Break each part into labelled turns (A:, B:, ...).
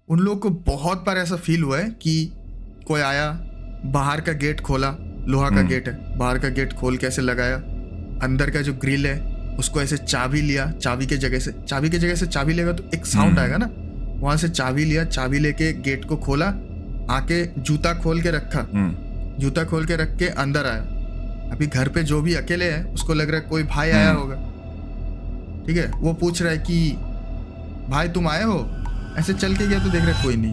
A: उन लोगों को बहुत बार ऐसा फील हुआ है कि कोई आया, बाहर का गेट खोला, लोहा का गेट है, बाहर का गेट खोल के ऐसे लगाया, अंदर का जो ग्रिल है उसको ऐसे चाबी लिया, चाबी के जगह से चाबी लेगा तो एक साउंड आएगा ना, वहां से चाबी लिया, चाबी लेके गेट को खोला, आके जूता खोल के रखा, जूता खोल के रख के अंदर आया। अभी घर पे जो भी अकेले है उसको लग रहा है कोई भाई आया होगा, ठीक है, वो पूछ रहा है कि भाई तुम आए हो, ऐसे चल के गया तो देख रहा है कोई नहीं,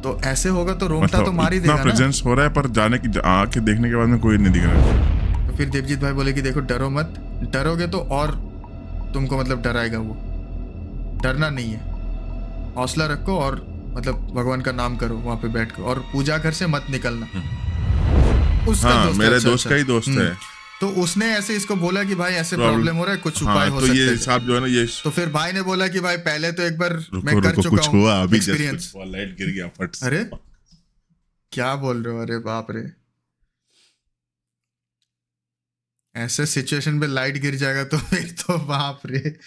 A: तो ऐसे होगा तो रोंगटा तो मार ही देगा ना।
B: प्रेजेंस हो रहा है पर जाने की आके देखने के बाद में कोई नहीं दिख रहा है।
A: तो फिर देवजीत भाई बोले कि देखो डरो मत, डरोगे तो और तुमको मतलब डराएगा वो, डरना नहीं है, हौसला रखो और मतलब भगवान का नाम करो वहां पे बैठ कर, और पूजा घर से मत निकलना। उसका
B: हाँ,
A: दोस्त
B: मेरे
A: है,
B: दोस्त का ही दोस्त है।
A: तो उसने ऐसे इसको बोला कि भाई ऐसे प्रॉब्लम हो रहा है, कुछ उपाय हो
B: तो
A: सकते
B: ये
A: हैं।
B: साहब जो है ना ये
A: तो फिर भाई ने बोला कि भाई पहले तो एक बार मैं कर
B: रुको
A: चुका
B: कुछ हुआ
A: हूँ
B: अभी,
A: एक्सपीरियंस।
B: लाइट गिर गया फट से।
A: अरे क्या बोल रहे हो, अरे बाप रे, ऐसे सिचुएशन में लाइट गिर जाएगा तो फिर तो बाप रे।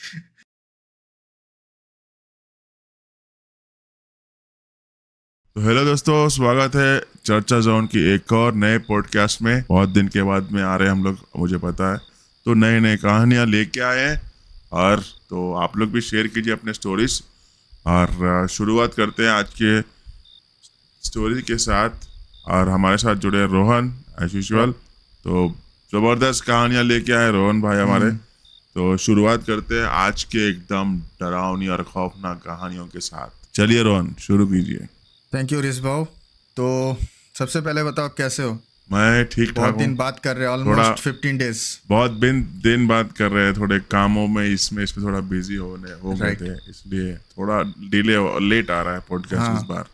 B: तो हेलो दोस्तों, स्वागत है चर्चा जोन की एक और नए पॉडकास्ट में। बहुत दिन के बाद में आ रहे हैं हम लोग, मुझे पता है, तो नए नए कहानियां लेके आए हैं, और तो आप लोग भी शेयर कीजिए अपने स्टोरीज। और शुरुआत करते हैं आज के स्टोरी के साथ, और हमारे साथ जुड़े हैं रोहन एज यूजुअल। तो जबरदस्त कहानियां लेके आए रोहन भाई हमारे। तो शुरुआत करते हैं आज के एकदम डरावनी और खौफनाक कहानियों के साथ। चलिए रोहन, शुरू कीजिए।
A: थैंक यू रिस भाव। तो सबसे पहले बताओ कैसे हो?
B: मैं ठीक ठाक
A: बहुत
B: हूँ।
A: दिन बात कर रहे हैं,
B: थोड़ा
A: ऑलमोस्ट 15 डेज।
B: बहुत दिन बात कर रहे हैं, थोड़े कामों में इसमें थोड़ा बिजी हो गए
A: Right.
B: थे, इसलिए थोड़ा डिले लेट आ रहा है पॉडकास्ट इस बार।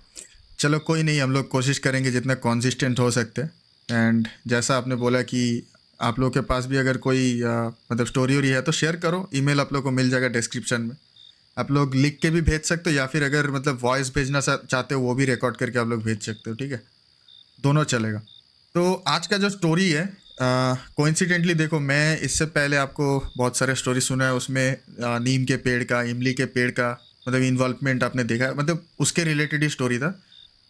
A: चलो कोई नहीं, हम लोग कोशिश करेंगे जितना कंसिस्टेंट हो सकते हैं। एंड जैसा आपने बोला कि आप लोगों के पास भी अगर कोई मतलब स्टोरी वोरी है तो शेयर करो, ईमेल आप लोग को मिल जाएगा डिस्क्रिप्शन में, आप लोग लिख के भी भेज सकते हो, या फिर अगर मतलब वॉइस भेजना चाहते हो वो भी रिकॉर्ड करके आप लोग भेज सकते हो, ठीक है, दोनों चलेगा। तो आज का जो स्टोरी है, कोइंसिडेंटली देखो, मैं इससे पहले आपको बहुत सारे स्टोरी सुना है, उसमें नीम के पेड़ का, इमली के पेड़ का मतलब इन्वॉल्वमेंट आपने देखा है, मतलब उसके रिलेटेड ही स्टोरी था।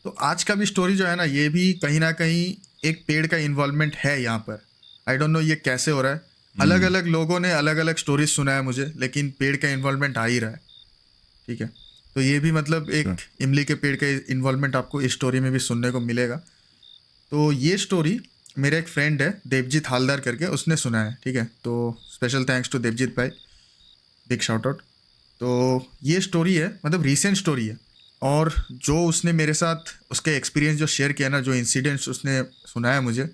A: तो आज का भी स्टोरी जो है ना, ये भी कहीं ना कहीं एक पेड़ का इन्वॉल्वमेंट है यहाँ पर। आई डोंट नो ये कैसे हो रहा है, अलग अलग लोगों ने अलग अलग स्टोरीज सुना है मुझे, लेकिन पेड़ का इन्वॉल्वमेंट आ ही रहा है, ठीक है। तो ये भी मतलब एक इमली के पेड़ का इन्वॉल्वमेंट आपको इस स्टोरी में भी सुनने को मिलेगा। तो ये स्टोरी मेरा एक फ्रेंड है देवजीत हालदार करके, उसने सुना है, ठीक है, तो स्पेशल थैंक्स टू देवजीत भाई, बिग शाउट आउट। तो ये स्टोरी है मतलब रीसेंट स्टोरी है, और जो उसने मेरे साथ उसके एक्सपीरियंस जो शेयर किया ना, जो इंसिडेंट्स उसने सुनाया मुझे,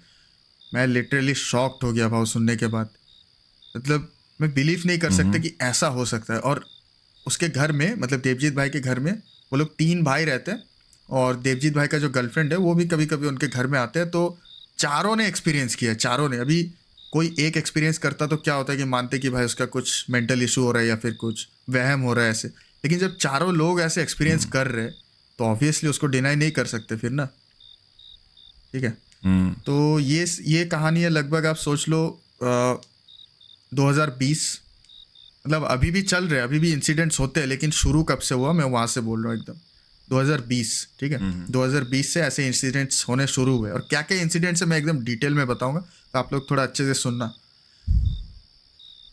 A: मैं लिटरली शॉक्ड हो गया भाव सुनने के बाद। मतलब मैं बिलीव नहीं कर सकता कि ऐसा हो सकता है। और उसके घर में मतलब देवजीत भाई के घर में वो लोग 3 भाई रहते हैं, और देवजीत भाई का जो गर्लफ्रेंड है वो भी कभी कभी उनके घर में आते हैं। तो चारों ने एक्सपीरियंस किया है, चारों ने। अभी कोई एक एक्सपीरियंस करता तो क्या होता है कि मानते कि भाई उसका कुछ मेंटल इशू हो रहा है या फिर कुछ वहम हो रहा है ऐसे, लेकिन जब चारों लोग ऐसे एक्सपीरियंस कर रहे हैं तो ऑब्वियसली उसको डिनाई नहीं कर सकते फिर ना, ठीक है। तो ये कहानी है, लगभग आप सोच लो 2020, मतलब अभी भी चल रहे हैं, अभी भी इंसिडेंट्स होते हैं, लेकिन शुरू कब से हुआ मैं वहाँ से बोल रहा हूँ एकदम 2020, ठीक है। 2020 से ऐसे इंसिडेंट्स होने शुरू हुए, और क्या क्या इंसिडेंट्स है मैं एकदम डिटेल में बताऊंगा, तो आप लोग थोड़ा अच्छे से सुनना।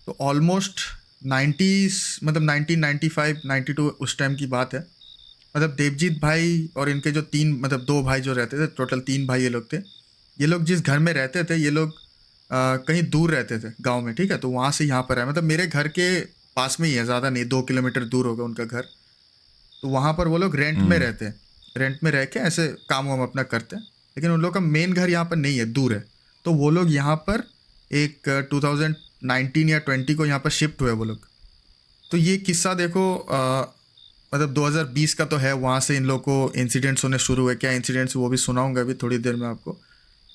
A: तो ऑलमोस्ट 90s, मतलब 1995 92 उस टाइम की बात है। मतलब देवजीत भाई और इनके जो 3 मतलब 2 भाई जो रहते थे, टोटल 3 भाई ये लोग थे। ये लोग जिस घर में रहते थे, ये लोग कहीं दूर रहते थे गांव में, ठीक है, तो वहाँ से यहाँ पर है, मतलब मेरे घर के पास में ही है, ज़्यादा नहीं, 2 किलोमीटर दूर होगा उनका घर। तो वहाँ पर वो लोग रेंट में रहते हैं, रेंट में रह के ऐसे काम वाम अपना करते हैं, लेकिन उन लोग का मेन घर यहाँ पर नहीं है, दूर है। तो वो लोग यहाँ पर एक 2019 या 20 को यहाँ पर शिफ्ट हुए वो लोग। तो ये किस्सा देखो, मतलब 2020 का तो है, वहाँ से इन लोग को इंसिडेंट्स होने शुरू हुए। क्या इंसिडेंट्स वो भी सुनाऊंगा अभी थोड़ी देर में आपको।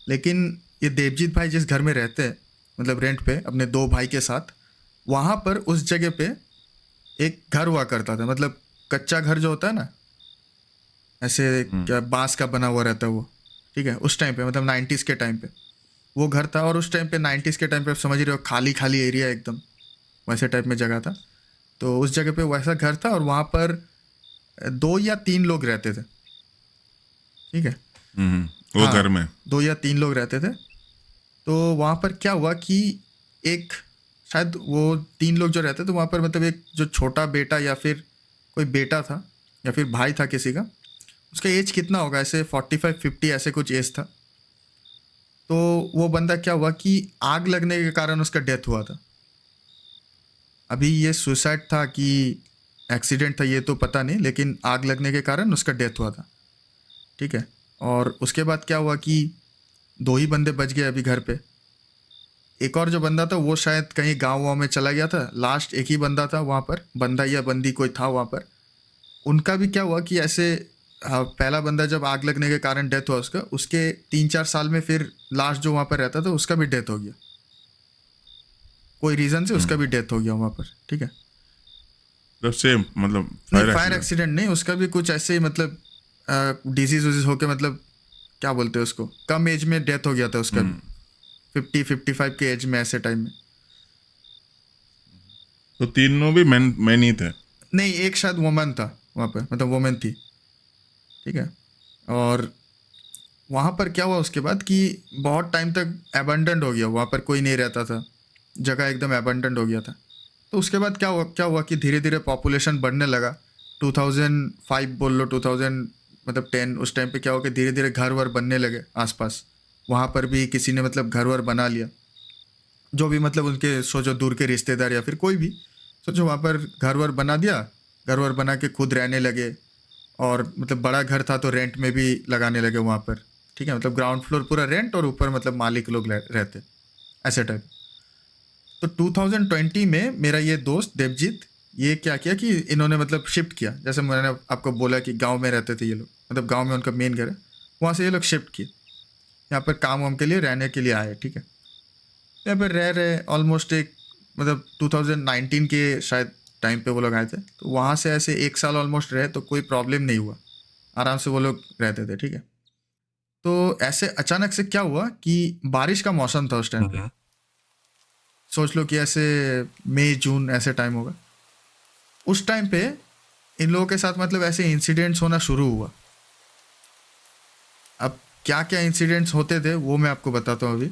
A: लेकिन ये देवजीत भाई जिस घर में रहते हैं, मतलब रेंट पे अपने 2 भाई के साथ, वहाँ पर उस जगह पे एक घर हुआ करता था, मतलब कच्चा घर जो होता है ना, ऐसे क्या बांस का बना हुआ रहता है वो, ठीक है, उस टाइम पे मतलब 90s के टाइम पे वो घर था। और उस टाइम पे 90s के टाइम पे आप समझ रहे हो, खाली खाली एरिया एकदम, वैसे टाइप में जगह था। तो उस जगह पे वैसा घर था, और वहाँ पर 2 या 3 लोग रहते थे, ठीक है।
B: वो
A: हाँ,
B: घर में
A: 2 या 3 लोग रहते थे। तो वहाँ पर क्या हुआ कि एक, शायद वो 3 लोग जो रहते थे वहाँ पर, मतलब एक जो छोटा बेटा या फिर कोई बेटा था या फिर भाई था किसी का, उसका एज कितना होगा, ऐसे 45-50 ऐसे कुछ एज था। तो वो बंदा क्या हुआ कि आग लगने के कारण उसका डेथ हुआ था। अभी ये सुसाइड था कि एक्सीडेंट था ये तो पता नहीं, लेकिन आग लगने के कारण उसका डेथ हुआ था, ठीक है। और उसके बाद क्या हुआ कि 2 ही बंदे बच गए अभी घर पे। एक और जो बंदा था वो शायद कहीं गाँव वाँव में चला गया था। लास्ट एक ही बंदा था वहाँ पर, बंदा या बंदी कोई था वहाँ पर। उनका भी क्या हुआ कि ऐसे, हाँ, पहला बंदा जब आग लगने के कारण डेथ हुआ उसका, उसके 3-4 साल में फिर लास्ट जो वहाँ पर रहता था उसका भी डेथ हो गया। कोई रीज़न से उसका भी डेथ हो गया वहाँ पर, ठीक है।
B: मतलब सेम, मतलब
A: नहीं,
B: फायर
A: फायर
B: एक्सीडेंट।
A: एक्सीडेंट नहीं, उसका भी कुछ ऐसे ही, मतलब डिजीज उजीज होके, मतलब क्या बोलते हैं उसको, कम एज में डेथ हो गया था उसका भी, 50-55 के एज में ऐसे टाइम में।
B: तो तीनों भी मैन ही थे।
A: नहीं, एक शायद वुमन था वहाँ पर, मतलब वुमेन थी, ठीक है। और वहाँ पर क्या हुआ उसके बाद कि बहुत टाइम तक एबंडेंट हो गया, वहाँ पर कोई नहीं रहता था, जगह एकदम एबंडेंट हो गया था। तो उसके बाद क्या हुआ कि धीरे धीरे पॉपुलेशन बढ़ने लगा। 2005 बोल लो, 2000 मतलब 10, उस टाइम पे क्या हुआ कि धीरे धीरे घर वर बनने लगे आसपास। वहाँ पर भी किसी ने मतलब घर वर बना लिया, जो भी मतलब उनके सोचो दूर के रिश्तेदार या फिर कोई भी, सोचो वहाँ पर घर वर बना दिया, घर वर बना के खुद रहने लगे। और मतलब बड़ा घर था तो रेंट में भी लगाने लगे वहाँ पर, ठीक है। मतलब ग्राउंड फ्लोर पूरा रेंट और ऊपर मतलब मालिक लोग रहते, ऐसे टाइप। तो 2020 में मेरा ये दोस्त देवजीत, ये क्या किया कि इन्होंने मतलब शिफ्ट किया, जैसे मैंने आपको बोला कि गांव में रहते थे ये लोग, मतलब गांव में उनका मेन घर है, वहाँ से ये लोग शिफ्ट किए यहाँ पर काम वाम के लिए, रहने के लिए आए, ठीक है। यहाँ पर रह रहे ऑलमोस्ट एक, मतलब 2019 के शायद टाइम पे वो लोग आए थे। तो वहाँ से ऐसे 1 साल ऑलमोस्ट रहे तो कोई प्रॉब्लम नहीं हुआ, आराम से वो लोग रहते थे, ठीक है। तो ऐसे अचानक से क्या हुआ कि बारिश का मौसम था उस टाइम पे। सोच लो कि ऐसे मई जून ऐसे टाइम होगा। उस टाइम पे इन लोगों के साथ मतलब ऐसे इंसिडेंट्स होना शुरू हुआ। अब क्या क्या इंसिडेंट्स होते थे वो मैं आपको बताता हूँ अभी।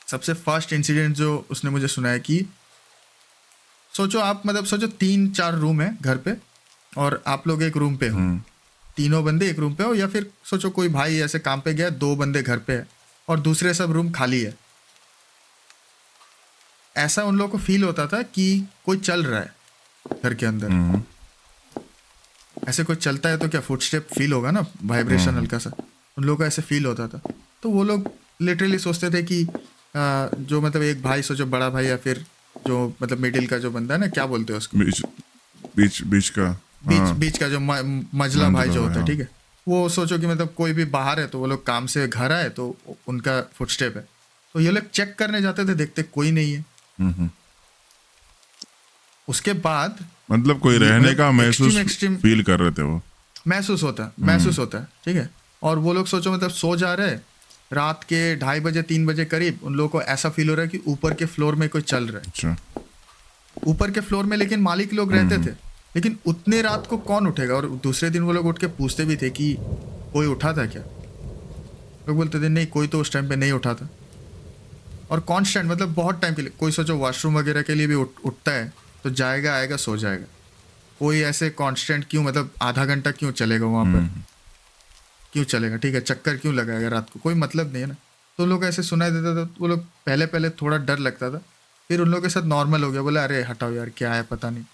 A: सबसे फर्स्ट इंसिडेंट जो उसने मुझे सुनाया कि सोचो आप, मतलब सोचो 3-4 रूम है घर पे और आप लोग एक रूम पे हो, तीनों बंदे एक रूम पे हो, या फिर सोचो कोई भाई ऐसे काम पे गया, 2 बंदे घर पे है और दूसरे सब रूम खाली है। ऐसा उन लोगों को फील होता था कि कोई चल रहा है घर के अंदर। ऐसे कोई चलता है तो क्या फुटस्टेप फील होगा ना, वाइब्रेशन हल्का सा, उन लोगों को ऐसे फील होता था। तो वो लोग लिटरली सोचते थे कि जो मतलब एक भाई, सोचो बड़ा भाई या फिर जो मतलब मिडिल का जो बंदा है ना, क्या बोलते हैं उसको,
B: बीच बीच बीच का।
A: बीच
B: हाँ,
A: बीच का जो मझला भाई
B: मंझला
A: जो
B: भाई,
A: होता है,
B: हाँ।
A: ठीक है। वो सोचो कि मतलब कोई भी बाहर है तो वो लोग काम से घर आए तो उनका फुटस्टेप है, तो ये लोग चेक करने जाते थे, देखते कोई नहीं है। उसके बाद
B: मतलब कोई
A: ये
B: रहने का
A: मतलब एक्सट्रीम
B: महसूस
A: एक्सट्रीम
B: फील कर रहे थे वो।
A: महसूस होता है, ठीक है। और वो लोग सोचो मतलब सो जा रहे हैं, रात के 2:30 बजे 3 बजे करीब उन लोगों को ऐसा फील हो रहा है कि ऊपर के फ्लोर में कोई चल रहा है,
B: अच्छा।
A: ऊपर के फ्लोर में, लेकिन मालिक लोग रहते थे। लेकिन उतने रात को कौन उठेगा। और दूसरे दिन वो लोग उठ के पूछते भी थे कि कोई उठा था क्या। लोग बोलते थे नहीं, कोई तो उस टाइम पे नहीं उठा था। और कांस्टेंट मतलब बहुत टाइम के लिए, कोई सोचो वॉशरूम वगैरह के लिए भी उठता है तो जाएगा आएगा सो जाएगा। कोई ऐसे कांस्टेंट क्यों, मतलब आधा घंटा क्यों चलेगा वहाँ पर, क्यों चलेगा, ठीक है, चक्कर क्यों लगाएगा रात को, कोई मतलब नहीं है ना। तो लोग ऐसे सुनाई देता था तो वो लोग पहले पहले थोड़ा डर लगता था, फिर उन लोगों के साथ नॉर्मल हो गया, बोले अरे हटाओ यार क्या है पता नहीं।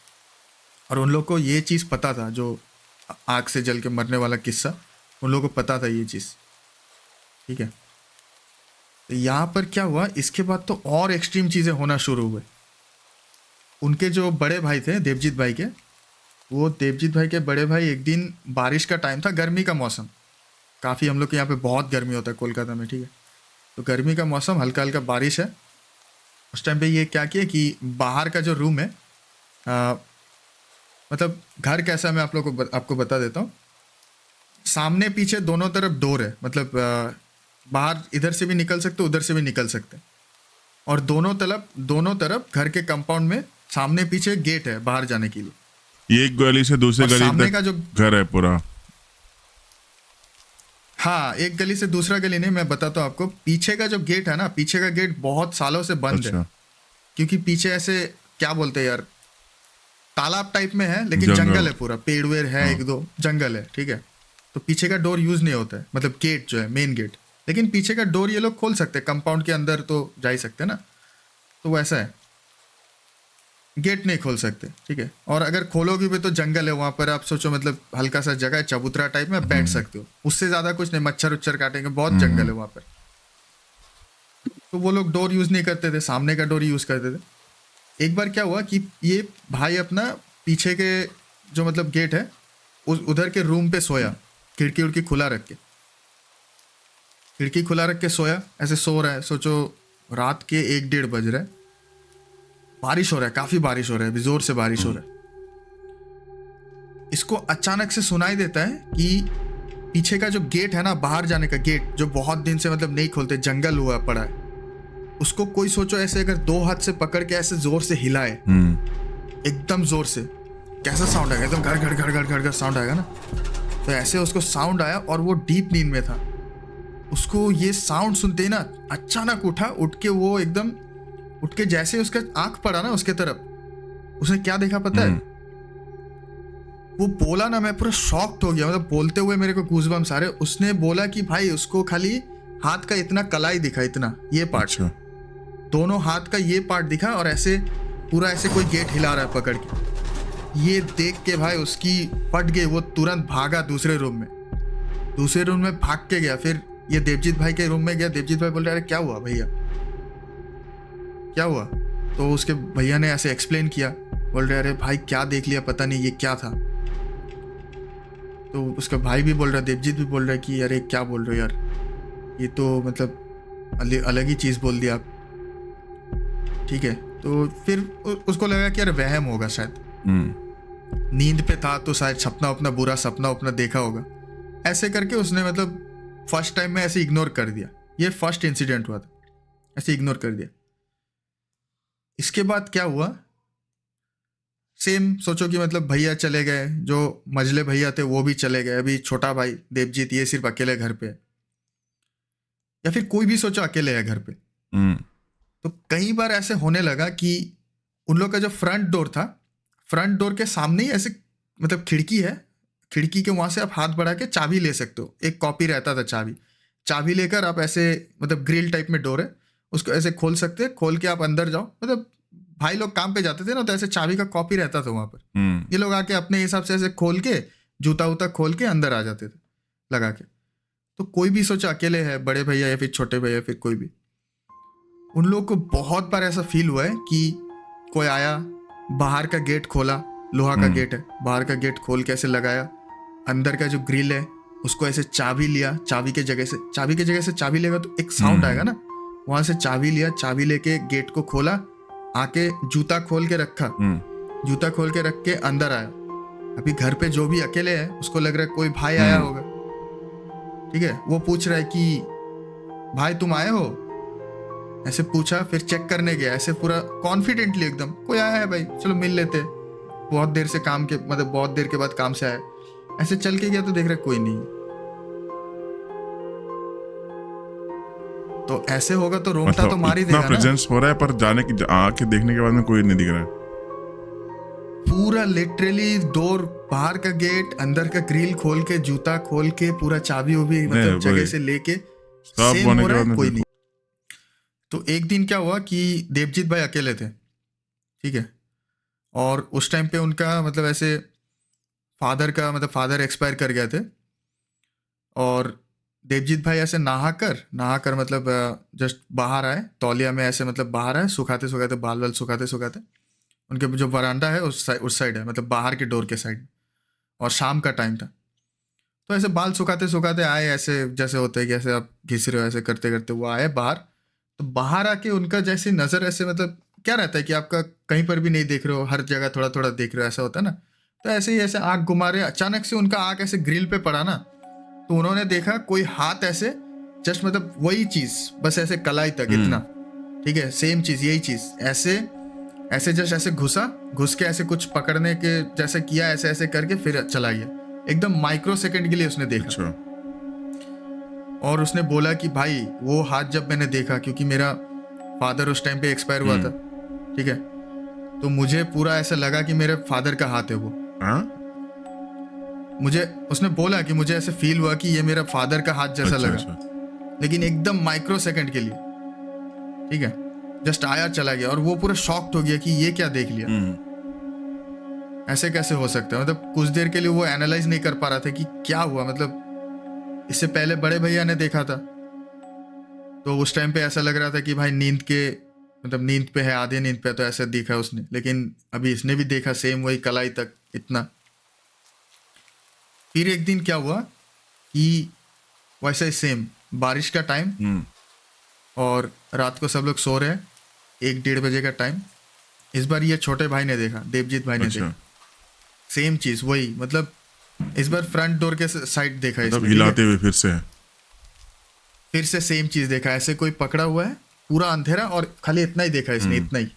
A: और उन लोग को ये चीज़ पता था, जो आग से जल के मरने वाला किस्सा, उन लोगों को पता था ये चीज़, ठीक है। तो यहाँ पर क्या हुआ, इसके बाद तो और एक्सट्रीम चीज़ें होना शुरू हुए। उनके जो बड़े भाई थे देवजीत भाई के, वो देवजीत भाई के बड़े भाई, एक दिन बारिश का टाइम था, गर्मी का मौसम, काफ़ी हम लोग के यहाँ पे बहुत गर्मी होता है कोलकाता में, ठीक है। तो गर्मी का मौसम, हल्का हल्का बारिश है। उस टाइम पे ये क्या किया कि बाहर का जो रूम है, आ, मतलब घर कैसा है मैं आप लोग को आपको बता देता हूँ। सामने पीछे दोनों तरफ डोर है, मतलब बाहर इधर से भी निकल सकते उधर से भी निकल सकते। और दोनों तरफ घर के कंपाउंड में सामने पीछे गेट है बाहर जाने के लिए।
B: एक गली से दूसरे
A: और
B: गली
A: सामने
B: तक
A: का जो
B: घर है पूरा।
A: हाँ, एक गली से दूसरा गली नहीं, मैं बताता हूँ आपको। पीछे का जो गेट है ना, पीछे का गेट बहुत सालों से बंद है,
B: अच्छा।
A: क्योंकि पीछे ऐसे क्या बोलते हैं यार, तालाब टाइप में है, लेकिन
B: जंगल।
A: जंगल है पूरा, पेड़ वेड़ है,
B: हाँ।
A: एक दो जंगल है, ठीक है। तो पीछे का डोर यूज नहीं होता है, मतलब गेट जो है मेन गेट, लेकिन पीछे का डोर ये लोग खोल सकते हैं, कंपाउंड के अंदर तो जा ही सकते हैं ना। तो वैसा है, गेट नहीं खोल सकते, ठीक है। और अगर खोलोगे भी तो जंगल है वहां पर, आप सोचो मतलब हल्का सा जगह है, चबूतरा टाइप में बैठ सकते हो, उससे ज्यादा कुछ नहीं, मच्छर उच्छर काटेंगे, बहुत जंगल है वहां पर। तो वो लोग डोर यूज नहीं करते थे, सामने का डोर यूज करते थे। एक बार क्या हुआ कि ये भाई अपना पीछे के जो मतलब गेट है उधर के रूम पे सोया, खिड़की उड़की खुला रख के, खिड़की खुला रख के सोया, ऐसे सो रहा है। सोचो रात के 1-1:30 बज रहा है, बारिश हो रहा है, काफी बारिश हो रहा है, अभी जोर से बारिश हो रहा है। इसको अचानक से सुनाई देता है कि पीछे का जो गेट है ना, बाहर जाने का गेट, जो बहुत दिन से मतलब नहीं खोलते, जंगल हुआ पड़ा है, उसको कोई सोचो ऐसे अगर 2 हाथ से पकड़ के ऐसे जोर से हिलाए, एकदम जोर से, कैसा साउंड आएगा, एकदम घर घर घर घर घर घर साउंड आएगा ना। तो ऐसे उसको साउंड आया और वो डीप नींद में था। उसको ये साउंड सुनते ही ना अचानक उठा, उठ के वो एकदम उठ के जैसे उसका आंख पड़ा ना उसके तरफ, उसने क्या देखा पता है? वो बोला ना, मैं पूरा शॉक्ड हो गया, मतलब बोलते हुए मेरे को गूज़बम्स आ रहे। उसने बोला कि भाई उसको खाली हाथ का इतना कलाई दिखा, इतना ये पार्ट,
B: अच्छा।
A: दोनों हाथ का ये पार्ट दिखा, और ऐसे पूरा ऐसे कोई गेट हिला रहा है पकड़ के। ये देख के भाई उसकी फट गई, वो तुरंत भागा दूसरे रूम में, दूसरे रूम में भाग के गया। फिर ये देवजीत भाई के रूम में गया, देवजीत भाई बोल रहे अरे क्या हुआ भैया, क्या हुआ? तो उसके भैया ने ऐसे एक्सप्लेन किया, बोल रहे अरे भाई क्या देख लिया, पता नहीं ये क्या था। तो उसका भाई भी बोल रहा, देवजीत भी बोल रहा कि अरे क्या बोल रहे हो यार, ये तो मतलब अलग ही चीज़ बोल दिया आप, ठीक है। तो फिर उसको लगा कि यार वहम होगा शायद, नींद पे था तो शायद सपना अपना बुरा सपना अपना देखा होगा, ऐसे करके उसने मतलब फर्स्ट टाइम में ऐसे इग्नोर कर दिया। ये फर्स्ट इंसिडेंट हुआ था, ऐसे इग्नोर कर दिया। इसके बाद क्या हुआ, सेम सोचो कि मतलब भैया चले गए, जो मझले भैया थे वो भी चले गए, अभी छोटा भाई देवजीत ये सिर्फ अकेले घर पे है, या फिर कोई भी सोचो अकेले है घर पे। तो कई बार ऐसे होने लगा कि उन लोग का जो फ्रंट डोर था, फ्रंट डोर के सामने ही ऐसे मतलब खिड़की है, खिड़की के वहां से आप हाथ बढ़ा के चाबी ले सकते हो, एक कॉपी रहता था चाबी लेकर आप ऐसे मतलब ग्रिल टाइप में डोर है, उसको ऐसे खोल सकते हैं, खोल के आप अंदर जाओ। मतलब भाई लोग काम पे जाते थे ना, तो ऐसे चाबी का कॉपी रहता था वहां पर, ये लोग आके अपने हिसाब से ऐसे खोल के जूता उता खोल के अंदर आ जाते थे लगा के। तो कोई भी सोचा अकेले है, बड़े भैया या फिर छोटे भैया, फिर कोई भी, उन लोगों को बहुत बार ऐसा फील हुआ है कि कोई आया, बाहर का गेट खोला, लोहा का गेट है, बाहर का गेट खोल के ऐसे लगाया, अंदर का जो ग्रिल है उसको ऐसे चाबी लिया, चाबी के जगह से चाबी लेगा तो एक साउंड आएगा ना, वहां से चाबी लिया, चाबी लेके गेट को खोला, आके जूता खोल के रखा, जूता खोल के रख के अंदर आया। अभी घर पे जो भी अकेले है उसको लग रहा है कोई भाई आया होगा, ठीक है। वो पूछ रहा है कि भाई तुम आए हो, ऐसे पूछा, फिर चेक करने गया, ऐसे पूरा कॉन्फिडेंटली एकदम, कोई आया है भाई चलो मिल लेते, बहुत देर से काम के मतलब बहुत देर के बाद काम से आया, ऐसे चल के गया तो देख रहा कोई नहीं। तो ऐसे होगा तो रोंगटा तो मार ही देगा ना।
B: प्रेजेंस हो रहा है पर जाने की आके देखने के बाद में कोई नहीं दिख रहा है।
A: पूरा लिटरली डोर, बाहर का गेट, अंदर का ग्रिल खोल के, जूता खोल के, पूरा चाबी उबी मतलब जगह से लेके सेम हो रहा है, कोई नहीं। तो एक दिन क्या हुआ कि देवजीत भाई अकेले थे, ठीक है, और उस टाइम पे उनका मतलब ऐसे फादर एक्सपायर कर गए थे, और देवजीत भाई ऐसे नहा कर मतलब जस्ट बाहर आए, तौलिया में ऐसे मतलब बाहर आए, सुखाते बाल सुखाते उनके जो वरांडा है उस साइड है, मतलब बाहर के डोर के साइड, और शाम का टाइम था। तो ऐसे बाल सुखाते आए, ऐसे जैसे होते हैं कि ऐसे आप घिस रहे हो, ऐसे करते करते वो आए बाहर। तो बाहर आके उनका जैसे नज़र ऐसे मतलब क्या रहता है कि आपका कहीं पर भी नहीं देख रहे हो, हर जगह थोड़ा थोड़ा देख रहे हो, ऐसा होता है ना। तो ऐसे ही ऐसे आँख घुमा रहे, अचानक से उनका आँख ऐसे ग्रिल पे पड़ा ना, तो उन्होंने देखा कोई हाथ ऐसे जस्ट मतलब वही चीज़, बस ऐसे कलाई तक इतना, ठीक है, सेम चीज़, यही चीज़ ऐसे जस्ट ऐसे घुस के ऐसे कुछ पकड़ने के जैसे किया, ऐसे ऐसे करके फिर चला गया। एकदम माइक्रो सेकंड के लिए उसने देखा।
B: अच्छा।
A: और उसने बोला कि भाई वो हाथ जब मैंने देखा, क्योंकि मेरा फादर उस टाइम पे एक्सपायर हुआ था, ठीक है, तो मुझे पूरा ऐसा लगा कि मेरे फादर का हाथ है वो।
B: हाँ।
A: मुझे उसने बोला कि मुझे ऐसे फील हुआ कि ये मेरा फादर का हाथ जैसा
B: अच्छा,
A: लगा।
B: अच्छा।
A: लेकिन एकदम माइक्रो सेकंड के लिए, ठीक है, जस्ट आया चला गया। और वो पूरा शॉक्ड हो गया कि ये क्या देख लिया, ऐसे कैसे हो सकता है। मतलब कुछ देर के लिए वो एनालाइज नहीं कर पा रहा था कि क्या हुआ। मतलब इससे पहले बड़े भैया ने देखा था, तो उस टाइम पे ऐसा लग रहा था कि भाई नींद पे है, आधे नींद पे, तो ऐसा देखा उसने। लेकिन अभी इसने भी देखा सेम, वही कलाई तक इतना। फिर एक दिन क्या हुआ कि वैसा ही सेम बारिश का टाइम, और रात को सब लोग सो रहे हैं, 1-1:30 बजे का टाइम। इस बार ये छोटे भाई ने देखा, देवजीत भाई ने
B: अच्छा।
A: देखा सेम चीज, वही। मतलब इस बार फ्रंट डोर के साइड देखा
B: मतलब
A: इसने,
B: हिलाते हुए
A: फिर से सेम चीज देखा। ऐसे कोई पकड़ा हुआ है, पूरा अंधेरा, और खाली इतना ही देखा इसने, इतना ही,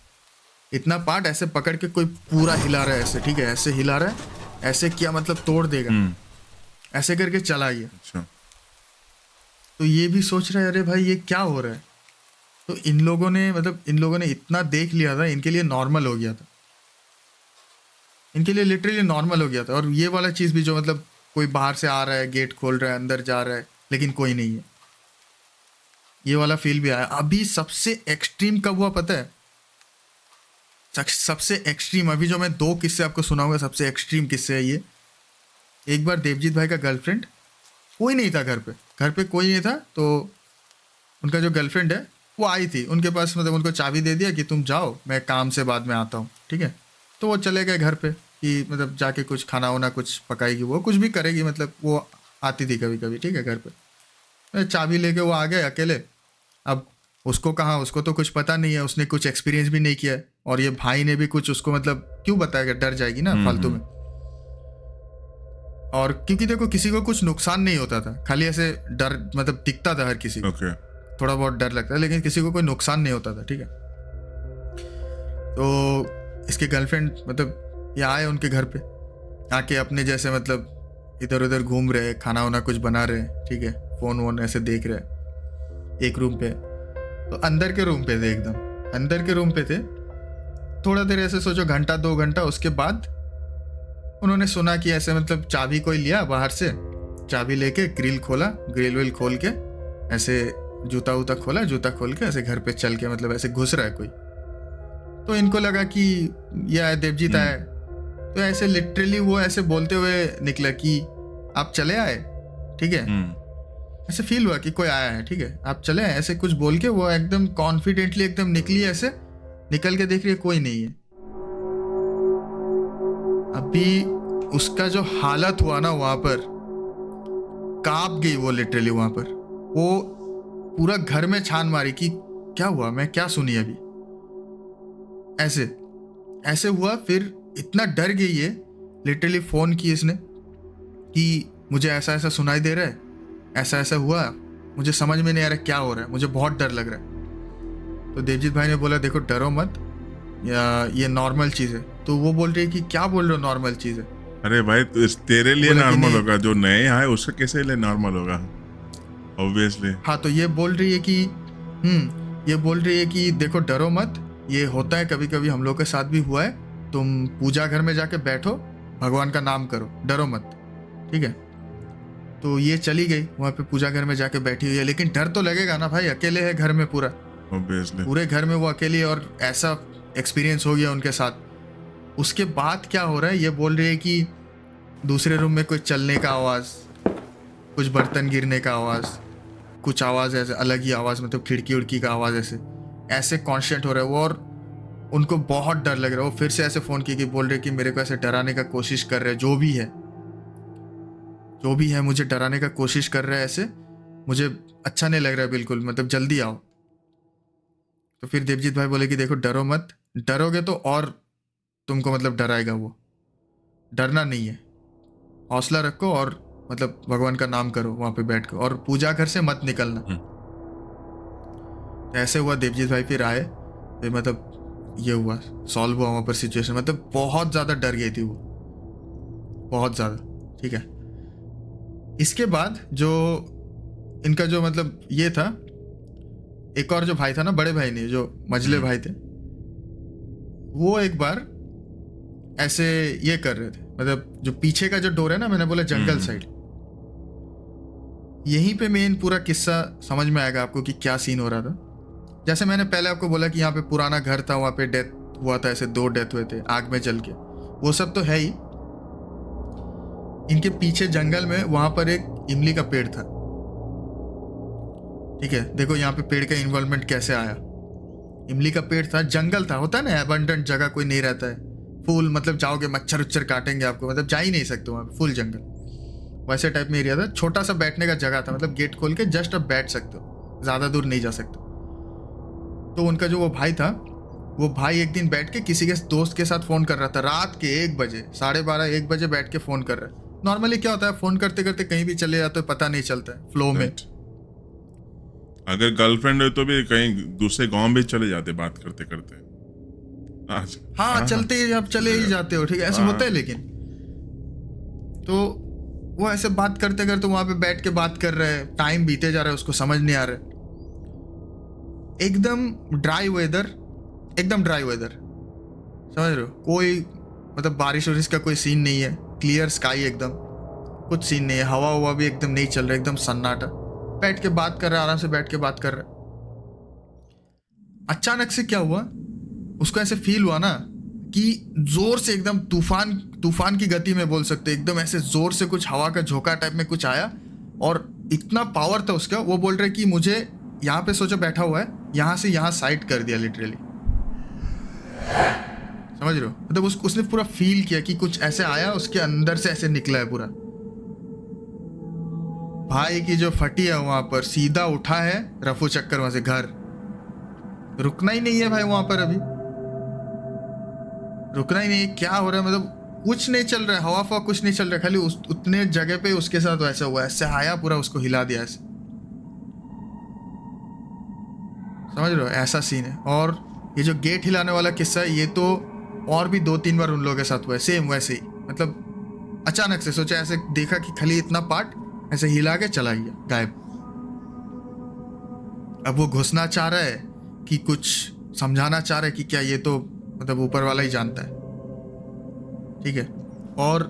A: इतना पार्ट ऐसे पकड़ के कोई पूरा हिला रहा है ऐसे, ठीक है, ऐसे हिला रहा है, ऐसे किया मतलब तोड़ देगा, ऐसे करके चला गया।
B: अच्छा।
A: तो ये भी सोच रहा है अरे भाई ये क्या हो रहा है। तो इन लोगों ने इतना देख लिया था, इनके लिए नॉर्मल हो गया था, इनके लिए लिटरली नॉर्मल हो गया था। और ये वाला चीज़ भी जो मतलब कोई बाहर से आ रहा है, गेट खोल रहा है, अंदर जा रहा है, लेकिन कोई नहीं है, ये वाला फील भी आया। अभी सबसे एक्सट्रीम कब हुआ पता है? सबसे एक्सट्रीम, अभी जो मैं 2 किस्से आपको सुनाऊंगा, सबसे एक्सट्रीम किस्से है ये। एक बार देवजीत भाई का गर्लफ्रेंड, कोई नहीं था घर पे कोई नहीं था, तो उनका जो गर्लफ्रेंड है वो आई थी उनके पास। मतलब उनको चाबी दे दिया कि तुम जाओ, मैं काम से बाद में आता हूँ, ठीक है। तो वो चले गए घर पे कि मतलब जाके कुछ खाना वाना कुछ पकाएगी, वो कुछ भी करेगी, मतलब वो आती थी कभी कभी, ठीक है, घर पे। चाबी लेके वो आ गए अकेले। अब उसको कहाँ, उसको तो कुछ पता नहीं है, उसने कुछ एक्सपीरियंस भी नहीं किया है, और ये भाई ने भी कुछ उसको मतलब क्यों बताएगा, डर जाएगी ना फालतू में। और क्योंकि देखो किसी को कुछ नुकसान नहीं होता था, खाली ऐसे डर मतलब दिखता था हर किसी को, थोड़ा बहुत डर लगता है, लेकिन किसी को कोई नुकसान नहीं होता था, ठीक है। तो इसके गर्लफ्रेंड मतलब ये आए उनके घर पे, आके अपने जैसे मतलब इधर उधर घूम रहे, खाना वाना कुछ बना रहे, ठीक है, फोन वोन ऐसे देख रहे एक रूम पे। तो अंदर के रूम पे थे, एकदम अंदर के रूम पे थे। थोड़ा देर ऐसे सोचो, घंटा 2 घंटा, उसके बाद उन्होंने सुना कि ऐसे मतलब चाबी कोई लिया बाहर से, चाबी लेके ग्रिल खोला, ग्रिल विल खोल के ऐसे जूता वूता खोला, जूता खोल के ऐसे घर पे चल के मतलब ऐसे घुस रहा है कोई। तो इनको लगा कि ये आया, देवजीत आया। तो ऐसे लिटरली वो ऐसे बोलते हुए निकला कि आप चले आए, ठीक है, ऐसे फील हुआ कि कोई आया है, ठीक है, आप चले आए, ऐसे कुछ बोल के वो एकदम कॉन्फिडेंटली एकदम निकली, ऐसे निकल के देख रही है कोई नहीं है। अभी उसका जो हालत हुआ ना वहां पर, कांप गई वो लिटरली वहां पर। वो पूरा घर में छान मारी कि क्या हुआ, मैं क्या सुनी अभी, ऐसे ऐसे हुआ। फिर इतना डर गई है, लिटरली फोन की इसने कि मुझे ऐसा ऐसा सुनाई दे रहा है, ऐसा ऐसा हुआ, मुझे समझ में नहीं आ रहा क्या हो रहा है, मुझे बहुत डर लग रहा है। तो देवजीत भाई ने बोला देखो डरो मत, या ये नॉर्मल चीज़ है। तो वो बोल रही है कि क्या बोल रहे हो नॉर्मल चीज़ है।
B: अरे भाई तो तेरे लिए नॉर्मल होगा, जो नए आए उसके कैसे लिए नॉर्मल होगा, ऑब्वियसली।
A: हाँ, तो ये बोल रही है कि ये बोल रही है कि देखो डरो मत, ये होता है कभी कभी, हम लोग के साथ भी हुआ है, तुम पूजा घर में जाके बैठो, भगवान का नाम करो, डरो मत, ठीक है। तो ये चली गई वहाँ पे, पूजा घर में जाके बैठी हुई है, लेकिन डर तो लगेगा ना भाई, अकेले है घर में, पूरा पूरे घर में वो अकेली, और ऐसा एक्सपीरियंस हो गया उनके साथ। उसके बाद क्या हो रहा है, ये बोल रही है कि दूसरे रूम में कुछ चलने का आवाज़, कुछ बर्तन गिरने का आवाज़, कुछ आवाज़ ऐसे अलग ही आवाज़, मतलब खिड़की उड़की का आवाज़, ऐसे कांस्टेंट हो रहा है वो। और उनको बहुत डर लग रहा है। वो फिर से ऐसे फ़ोन की कि बोल रहे कि मेरे को ऐसे डराने का कोशिश कर रहे हैं, जो भी है मुझे डराने का कोशिश कर रहा है, ऐसे मुझे अच्छा नहीं लग रहा है बिल्कुल, मतलब जल्दी आओ। तो फिर देवजीत भाई बोले कि देखो डरो मत, डरोगे तो और तुमको मतलब डराएगा वो, डरना नहीं है, हौसला रखो, और मतलब भगवान का नाम करो वहाँ पे बैठ कर, और पूजा घर से मत निकलना। तो ऐसे हुआ, देवजीत भाई फिर आए, फिर मतलब ये हुआ, सॉल्व हुआ वहाँ पर सिचुएशन। मतलब बहुत ज़्यादा डर गई थी वो, बहुत ज़्यादा। ठीक है, इसके बाद जो इनका जो मतलब ये था, एक और जो भाई था ना, बड़े भाई नहीं, जो मझले भाई थे, वो एक बार ऐसे ये कर रहे थे, मतलब जो पीछे का जो डोर है ना, मैंने बोला जंगल साइड, यहीं पे मेन पूरा किस्सा समझ में आएगा आपको कि क्या सीन हो रहा था। जैसे मैंने पहले आपको बोला कि यहाँ पे पुराना घर था, वहाँ पे डेथ हुआ था, ऐसे 2 डेथ हुए थे आग में जल के, वो सब तो है ही। इनके पीछे जंगल में वहाँ पर एक इमली का पेड़ था। ठीक है, देखो यहाँ पे पेड़ का इन्वॉल्वमेंट कैसे आया। इमली का पेड़ था, जंगल था, होता है ना एबंडेंट जगह, कोई नहीं रहता है, फुल मतलब जाओगे मच्छर उच्छर काटेंगे आपको, मतलब जा ही नहीं सकते वहाँ पे, फुल जंगल वैसे टाइप में एरिया था। छोटा सा बैठने का जगह था, मतलब गेट खोल के जस्ट अब बैठ सकते हो, ज़्यादा दूर नहीं जा सकते। तो उनका जो वो भाई था, वो भाई एक दिन बैठ के किसी के दोस्त के साथ फ़ोन कर रहा था, रात के 1 बजे, 12:30 1 बजे बैठ के फ़ोन कर रहा है। नॉर्मली क्या होता है, फ़ोन करते करते कहीं भी चले जाते हो, पता नहीं चलता है फ्लो में।
B: अगर गर्लफ्रेंड हो तो भी कहीं दूसरे गांव भी चले जाते बात करते करते।
A: हाँ, चलते ही आप चले ही जाते हो। ठीक है, ऐसा होता है। लेकिन तो वो ऐसे बात करते करते वहां पे बैठ के बात कर रहे हैं, टाइम बीते जा रहा है, उसको समझ नहीं आ रहा है। एकदम ड्राई वेदर, एकदम ड्राई वेदर, समझ रहे हो, कोई मतलब बारिश वारिश का कोई सीन नहीं है, क्लियर स्काई, एकदम कुछ सीन नहीं है, हवा हुआ भी एकदम नहीं चल रहा, एकदम सन्नाटा, बैठ के बात कर रहा है, आराम से बैठ के बात कर रहा है। अचानक से क्या हुआ, उसको ऐसे फील हुआ ना कि जोर से एकदम तूफान की गति में बोल सकते, एकदम ऐसे जोर से कुछ हवा का झोंका टाइप में कुछ आया, और इतना पावर था उसका। वो बोल रहे कि मुझे यहाँ पे, सोचो बैठा हुआ है, यहाँ से यहाँ साइड कर दिया लिटरली, समझ रहे हो, मतलब उसने पूरा फील किया कि कुछ ऐसे आया, उसके अंदर से ऐसे निकला है पूरा। भाई की जो फटी है वहां पर, सीधा उठा है रफू चक्कर वहां से घर, रुकना ही नहीं है भाई वहां पर, अभी रुकना ही नहीं है। क्या हो रहा है, मतलब कुछ नहीं चल रहा है, हवा फवा कुछ नहीं चल रहा है, खाली उतने जगह पे उसके साथ वैसा हुआ, ऐसे आया पूरा उसको हिला दिया ऐसे, समझ रहे हो, ऐसा सीन है। और ये जो गेट हिलाने वाला किस्सा है, ये तो और भी 2-3 बार उन लोगों के साथ हुआ है, सेम वैसे ही, मतलब अचानक से सोचा, ऐसे देखा कि खाली इतना पार्ट ऐसे हिला के चला गया, गायब। अब वो घुसना चाह रहा है कि कुछ समझाना चाह रहा है कि क्या, ये तो मतलब ऊपर वाला ही जानता है। ठीक है, और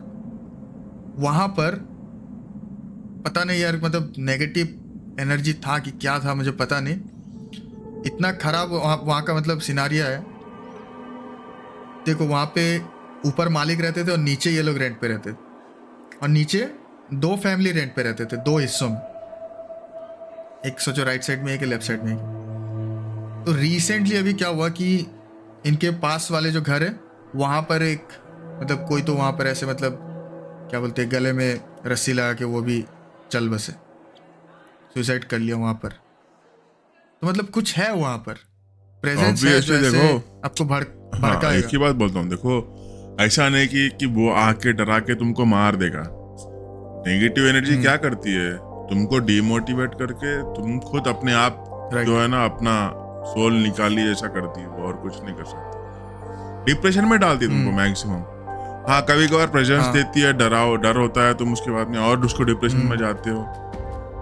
A: वहां पर पता नहीं यार, मतलब नेगेटिव एनर्जी था कि क्या था, मुझे पता नहीं, इतना खराब वहाँ का मतलब सिनारिया है। देखो वहाँ पे ऊपर मालिक रहते थे और नीचे ये लोग रेंट पे रहते थे, और नीचे 2 फैमिली रेंट पे रहते थे, 2 हिस्सों में, एक सोचो राइट साइड में एक, लेफ्ट साइड में एक। तो रिसेंटली अभी क्या हुआ कि इनके पास वाले जो घर है वहाँ पर एक, मतलब कोई तो वहाँ पर ऐसे मतलब क्या बोलते हैं, गले में रस्सी लगा के वो भी चल बसे, सुसाइड कर लिया वहाँ पर। तो मतलब कुछ है वहाँ पर, प्रेजेंस है जो ऐसे आपको भड़काएगा।
B: एक ही बात बोलता हूँ, देखो ऐसा नहीं कि वो आके डरा के तुमको मार देगा। नेगेटिव एनर्जी क्या करती है, तुमको डिमोटिवेट करके तुम खुद अपने आप जो है ना अपना सोल निकाली, ऐसा करती है, और कुछ नहीं कर सकती। डिप्रेशन में डालती है तुमको मैक्सिमम। हाँ, कभी कभार प्रेजेंस देती है, डर होता है, तुम उसके बाद में और उसको डिप्रेशन में जाते हो,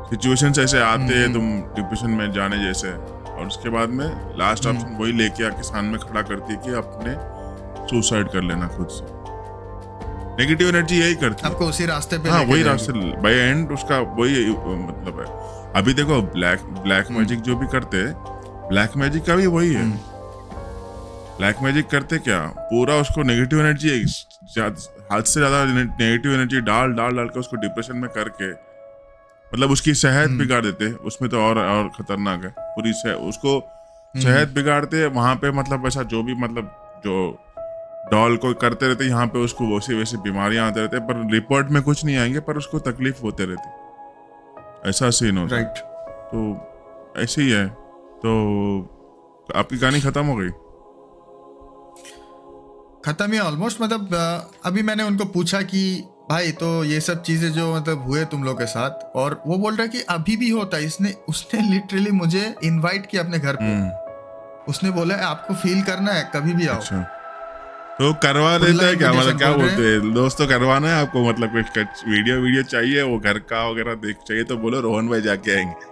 B: सिचुएशंस ऐसे आते हैं तुम डिप्रेशन में जाने जैसे, और उसके बाद में लास्ट ऑप्शन वही लेके आके सामने खड़ा करती है कि अपने सुसाइड कर लेना खुद से। नेगेटिव एनर्जी यही करती है,
A: आपको उसी रास्ते पे,
B: हाँ वही रास्ते, बाय एंड उसका वही मतलब है। अभी देखो ब्लैक मैजिक जो भी करते हैं, ब्लैक मैजिक का भी वही है। ब्लैक मैजिक करते क्या, पूरा उसको नेगेटिव एनर्जी, हद से ज्यादा नेगेटिव एनर्जी डाल के उसको डिप्रेशन में करके, मतलब उसकी सेहत बिगाड़ देते हैं। उसमें तो और खतरनाक है, पूरी उसको सेहत बिगाड़ते वहां पे, मतलब ऐसा जो भी, मतलब जो डॉल को करते रहते यहाँ पे, उसको वैसी बीमारियां आते रहते, पर रिपोर्ट में कुछ नहीं आएंगे, पर उसको तकलीफ होते रहती, ऐसा सीन होता है। तो ऐसे ही है। तो आपकी कहानी खत्म हो गई?
A: खत्म ही ऑलमोस्ट, मतलब अभी मैंने उनको पूछा कि भाई तो ये सब चीजें जो मतलब हुए तुम लोग के साथ, और वो बोल रहा है कि अभी भी होता है। उसने लिटरली मुझे इनवाइट किया अपने घर पे, उसने बोला है आपको फील करना है कभी भी आओ।
B: अच्छा, तो करवा
A: खुला
B: देता है क्या, मतलब
A: invitation
B: क्या
A: बोल रहे
B: बोलते हैं दोस्त, तो करवाना है आपको, मतलब कुछ वीडियो वीडियो चाहिए, वो घर का वगैरह देख चाहिए तो बोलो, रोहन भाई जाके आएंगे।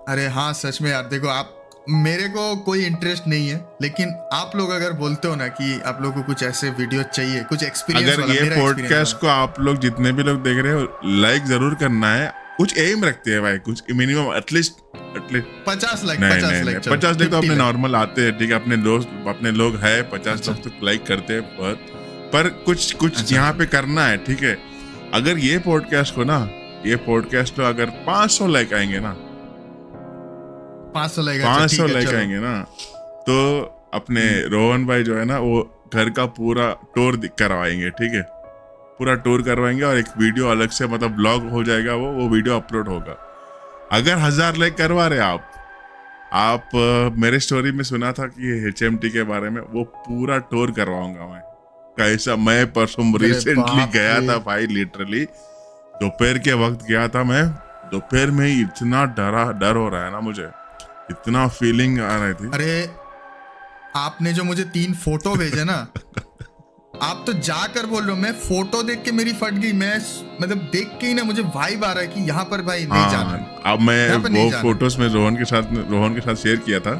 A: अरे हाँ सच में यार, देखो आप, मेरे को कोई इंटरेस्ट नहीं है, लेकिन आप लोग अगर बोलते हो ना कि आप लोग को कुछ ऐसे वीडियो चाहिए, कुछ एक्सपीरियंस
B: अगर
A: वाला,
B: ये
A: मेरा एक्सपीरियंस
B: पॉडकास्ट
A: वाला।
B: को आप लोग जितने भी लोग देख रहे हो, लाइक जरूर करना है। कुछ एम रखते हैं भाई, कुछ मिनिमम एटलीस्ट
A: 50 लाइक,
B: नहीं
A: 50
B: नहीं
A: लाइक,
B: नहीं,
A: चलो
B: 50 लाइक तो
A: 50
B: अपने
A: लाइक।
B: नॉर्मल आते हैं, ठीक है, अपने दोस्त अपने लोग हैं, 50
A: अच्छा
B: लोग तो लाइक करते हैं बहुत। पर कुछ कुछ
A: अच्छा
B: यहाँ
A: अच्छा।
B: पे करना है, ठीक है। अगर ये पॉडकास्ट को ना, ये पॉडकास्ट को अगर 500 लाइक आएंगे ना,
A: 500 लाइक, अच्छा
B: 500
A: ठीक है
B: लाइक
A: चलो।
B: आएंगे ना, तो अपने रोहन भाई जो है ना, वो घर का पूरा टूर करवाएंगे, ठीक है, पूरा टूर करवाएंगे, और एक वीडियो अलग से, मतलब ब्लॉग हो जाएगा, वो वीडियो अपलोड होगा। अगर 1000 लाइक करवा रहे आप मेरे स्टोरी में सुना था कि HMT के बारे में, वो पूरा टूर करवाऊंगा मैं। कैसा, मैं परसों
A: अरे
B: रिसेंटली
A: बाप
B: गया
A: रे।
B: था भाई, लिटरली दोपहर के वक्त गया था मैं। दोपहर में ही इतना डर हो रहा है ना मुझे, इतना फीलिंग आ रही थी।
A: अरे आपने जो मुझे 3 फोटो भेजे ना, आप तो जाकर बोल रहे हो, मैं फोटो देख के मेरी फट गई। मैं मतलब देख के ही ना मुझे वाइब आ रहा है कि यहाँ पर भाई नहीं जाना है,
B: हाँ, अब मैं
A: यहाँ पर नहीं
B: वो
A: जाना है।
B: फोटोज में रोहन के साथ शेयर किया था।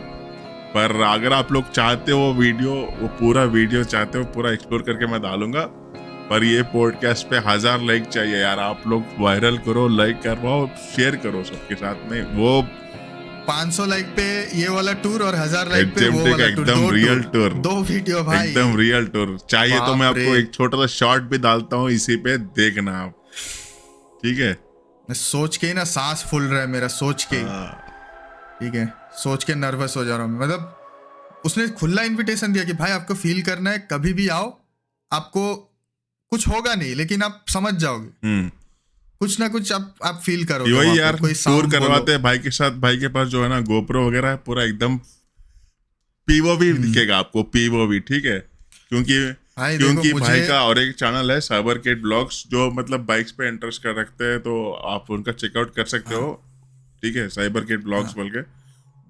B: पर अगर आप लोग चाहते हो वो वीडियो, वो पूरा वीडियो चाहते हो पूरा एक्सप्लोर करके, मैं डालूंगा। पर ये पॉडकास्ट पे 1000 लाइक चाहिए यार, आप लोग वायरल करो, लाइक करवाओ, शेयर करो सबके साथ में। वो
A: 500 लाइक पे ये वाला टूर और 1000 लाइक पे वो
B: HMT का
A: वाला टूर,
B: एकदम
A: दो
B: रियल
A: टूर,
B: टूर,
A: 2 वीडियो भाई।
B: एकदम रियल टूर चाहिए तो मैं
A: बाप रे।
B: आपको एक छोटा सा शॉर्ट भी डालता हूँ इसी पे, देखना आप, ठीक है।
A: मैं सोच के ही ना सांस फूल रहा है मेरा, सोच के ही।
B: हाँ,
A: ठीक है, सोच के नर्वस हो जा रहा हूँ मैं। मतलब उसने खुला इनविटेशन दिया कि भाई आपको फील करना है कभी भी आओ, आपको कुछ होगा नहीं लेकिन आप समझ जाओगे, कुछ ना कुछ आप फील
B: ये
A: करोगे
B: वही
A: वहां पे,
B: यार,
A: कोई
B: टूर
A: साउंड बोलो।
B: करवाते हैं भाई के साथ। भाई के पास जो है ना गोप्रो वगैरह है, पूरा एकदम पीओवी दिखेगा आपको, पीओवी, ठीक है। क्योंकि
A: भाई देखो
B: क्योंकि
A: मुझे,
B: भाई का और एक चैनल है साइबर किड ब्लॉग्स, जो मतलब बाइक्स पे इंटरेस्ट कर रखते हैं, तो आप उनका चेकआउट कर सकते हो,
A: हाँ
B: ठीक है। साइबर किड ब्लॉग्स
A: हाँ,
B: बोल के